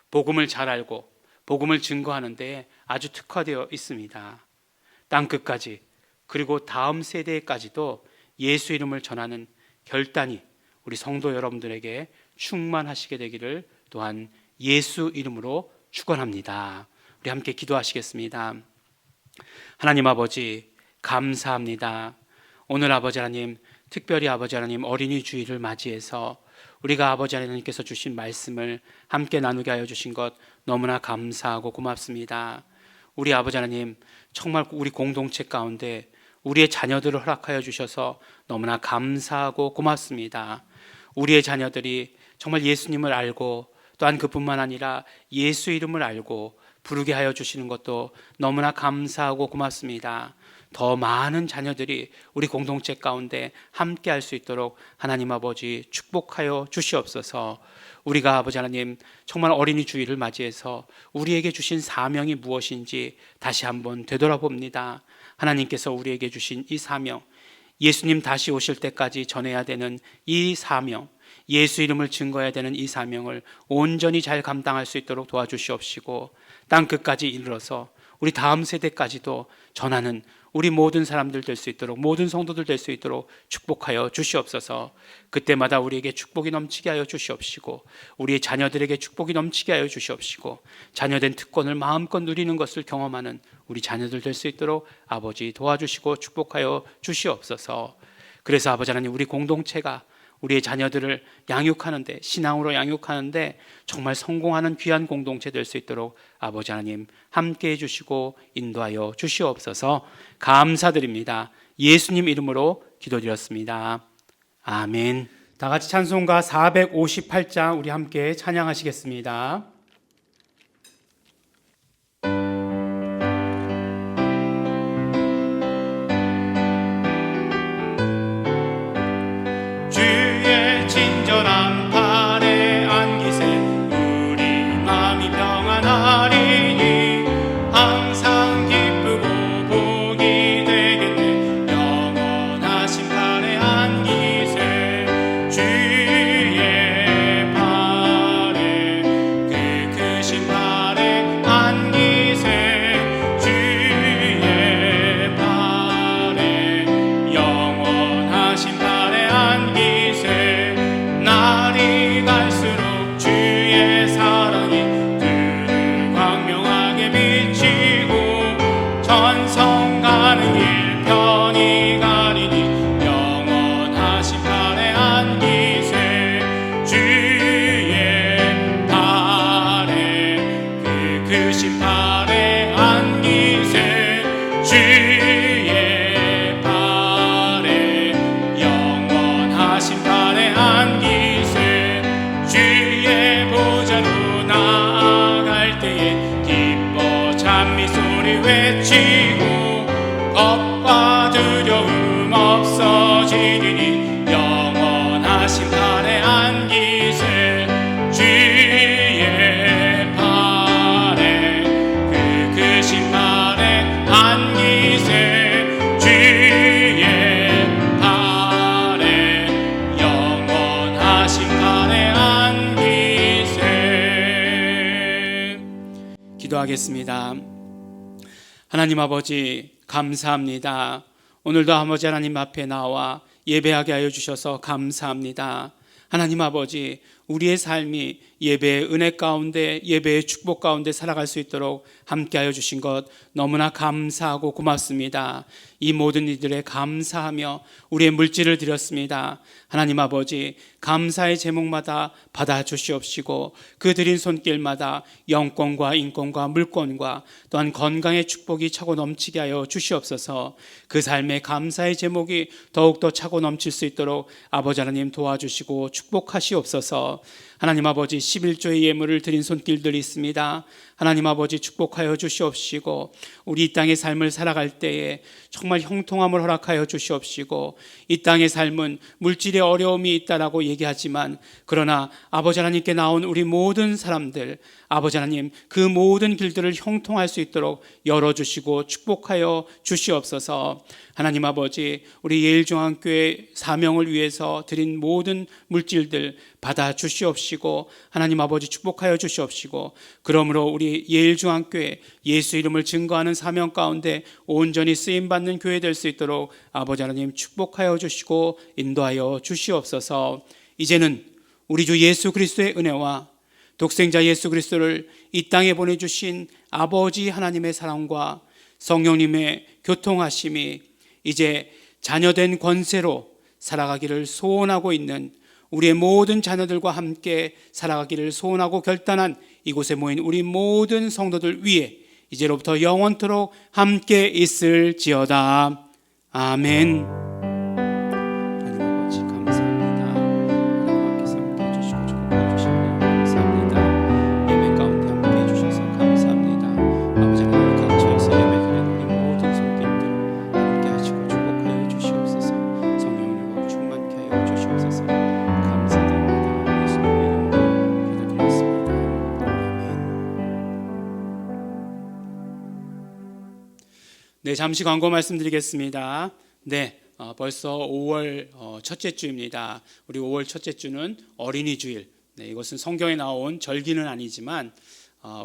복음을 잘 알고 복음을 증거하는 데 아주 특화되어 있습니다. 땅끝까지 그리고 다음 세대까지도 예수 이름을 전하는 결단이 우리 성도 여러분들에게 충만하시게 되기를 또한 예수 이름으로 축원합니다. 우리 함께 기도하시겠습니다. 하나님 아버지 감사합니다. 오늘 아버지 하나님, 특별히 아버지 하나님 어린이 주일을 맞이해서 우리가 아버지 하나님께서 주신 말씀을 함께 나누게 하여 주신 것 너무나 감사하고 고맙습니다. 우리 아버지 하나님, 정말 우리 공동체 가운데 우리의 자녀들을 허락하여 주셔서 너무나 감사하고 고맙습니다. 우리의 자녀들이 정말 예수님을 알고 또한 그뿐만 아니라 예수 이름을 알고 부르게 하여 주시는 것도 너무나 감사하고 고맙습니다. 더 많은 자녀들이 우리 공동체 가운데 함께 할 수 있도록 하나님 아버지 축복하여 주시옵소서. 우리가 아버지 하나님 정말 어린이 주일을 맞이해서 우리에게 주신 사명이 무엇인지 다시 한번 되돌아봅니다. 하나님께서 우리에게 주신 이 사명, 예수님 다시 오실 때까지 전해야 되는 이 사명, 예수 이름을 증거해야 되는 이 사명을 온전히 잘 감당할 수 있도록 도와주시옵시고 땅끝까지 이르러서 우리 다음 세대까지도 전하는 우리 모든 사람들 될 수 있도록, 모든 성도들 될 수 있도록 축복하여 주시옵소서. 그때마다 우리에게 축복이 넘치게 하여 주시옵시고 우리의 자녀들에게 축복이 넘치게 하여 주시옵시고 자녀된 특권을 마음껏 누리는 것을 경험하는 우리 자녀들 될 수 있도록 아버지 도와주시고 축복하여 주시옵소서. 그래서 아버지 하나님, 우리 공동체가 우리의 자녀들을 양육하는데, 신앙으로 양육하는데 정말 성공하는 귀한 공동체 될 수 있도록 아버지 하나님 함께해 주시고 인도하여 주시옵소서. 감사드립니다. 예수님 이름으로 기도드렸습니다. 아멘. 다 같이 찬송가 458장 우리 함께 찬양하시겠습니다.
친절한 팔에 안기세 우리 마음이 평안하리니 항상 기쁘고 복이 되겠네. 영원하신 팔에 안기세 주의 팔에 그 크신 팔에 안기세 주의 팔에 영원하신 팔에 안기세. 날이 갈수록 주의 사랑이 들을 광명하게 비치고 전성 가는 길 편히 가리니 영원하신 팔에 안기세 주의 팔에 그 크신 팔에 안기세 주의 팔에 영원하신 팔에 안기세. 주의 보좌로 나아갈 때에 기뻐 찬미 소리 외치고 겁과 두려움 없어지리니 영원하신 팔에 안기세 주의 팔에 그 크신 팔에 안기세 주의 팔에 영원하신 팔에 안기세.
기도하겠습니다. 하나님 아버지 감사합니다. 오늘도 아버지 하나님 앞에 나와 예배하게 하여 주셔서 감사합니다. 하나님 아버지, 우리의 삶이 예배의 은혜 가운데, 예배의 축복 가운데 살아갈 수 있도록 함께하여 주신 것 너무나 감사하고 고맙습니다. 이 모든 이들에 감사하며 우리의 물질을 드렸습니다. 하나님 아버지, 감사의 제목마다 받아주시옵시고 그 드린 손길마다 영권과 인권과 물권과 또한 건강의 축복이 차고 넘치게 하여 주시옵소서. 그 삶의 감사의 제목이 더욱더 차고 넘칠 수 있도록 아버지 하나님 도와주시고 축복하시옵소서. 하나님 아버지, 11조의 예물을 드린 손길들이 있습니다. 하나님 아버지, 축복하여 주시옵시고 우리 이 땅의 삶을 살아갈 때에 정말 형통함을 허락하여 주시옵시고, 이 땅의 삶은 물질의 어려움이 있다라고 얘기하지만 그러나 아버지 하나님께 나온 우리 모든 사람들, 아버지 하나님 그 모든 길들을 형통할 수 있도록 열어주시고 축복하여 주시옵소서. 하나님 아버지, 우리 예일중앙교회 사명을 위해서 드린 모든 물질들 받아 주시옵시고 하나님 아버지 축복하여 주시옵시고, 그러므로 우리 예일중앙교회 예수 이름을 증거하는 사명 가운데 온전히 쓰임받는 교회 될 수 있도록 아버지 하나님 축복하여 주시고 인도하여 주시옵소서. 이제는 우리 주 예수 그리스도의 은혜와 독생자 예수 그리스도를 이 땅에 보내주신 아버지 하나님의 사랑과 성령님의 교통하심이 이제 자녀된 권세로 살아가기를 소원하고 있는 우리의 모든 자녀들과 함께 살아가기를 소원하고 결단한 이곳에 모인 우리 모든 성도들 위에 이제로부터 영원토록 함께 있을지어다. 아멘. 하나님 아버지 감사합니다. 하나님께서 함께 해주시고 축복해 주시고 감사합니다. 예배 가운데 함께 해주셔서 감사합니다. 아버지 하나님 각처에서 예배드리는 우리 모든 손길들 함께 하시고 축복하여 주시옵소서. 성령님으로 충만케 하여 주시옵소서. 감사드립니다. 예수님의 이름으로 기도드렸습니다. 네, 잠시 광고 말씀드리겠습니다. 네, 벌써 5월 첫째 주입니다. 우리 5월 첫째 주는 어린이 주일. 네, 이것은 성경에 나온 절기는 아니지만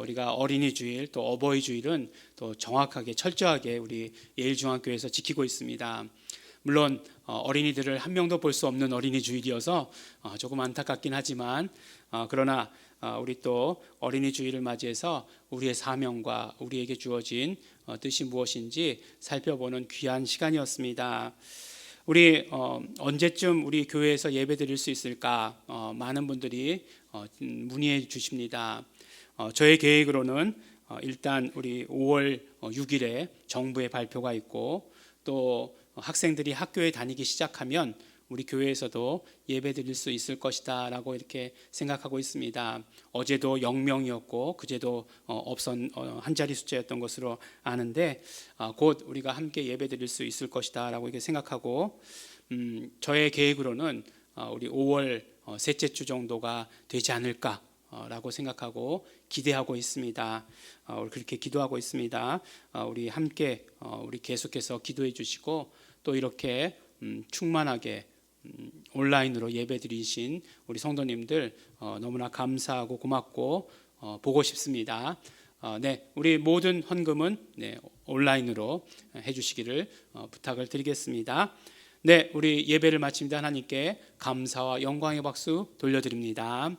우리가 어린이 주일 또 어버이 주일은 또 정확하게 철저하게 우리 예일중앙교회에서 지키고 있습니다. 물론 어린이들을 한 명도 볼 수 없는 어린이 주일이어서 조금 안타깝긴 하지만 그러나 우리 또 어린이 주일을 맞이해서 우리의 사명과 우리에게 주어진 뜻이 무엇인지 살펴보는 귀한 시간이었습니다. 우리 언제쯤 우리 교회에서 예배 드릴 수 있을까? 많은 분들이 문의해 주십니다. 저의 계획으로는 일단 우리 5월 6일에 정부의 발표가 있고 또 학생들이 학교에 다니기 시작하면 우리 교회에서도 예배 드릴 수 있을 것이다 라고 이렇게 생각하고 있습니다. 어제도 0명이었고 그제도 한 자리 숫자였던 것으로 아는데 곧 우리가 함께 예배 드릴 수 있을 것이다 라고 이렇게 생각하고 저의 계획으로는 우리 5월 셋째 주 정도가 되지 않을까 라고 생각하고 기대하고 있습니다. 그렇게 기도하고 있습니다. 우리 함께 우리 계속해서 기도해 주시고 또 이렇게 충만하게 온라인으로 예배 드리신 우리 성도님들 너무나 감사하고 고맙고 보고 싶습니다. 네, 우리 모든 헌금은 온라인으로 해주시기를 부탁을 드리겠습니다. 네, 우리 예배를 마칩니다. 하나님께 감사와 영광의 박수 돌려드립니다.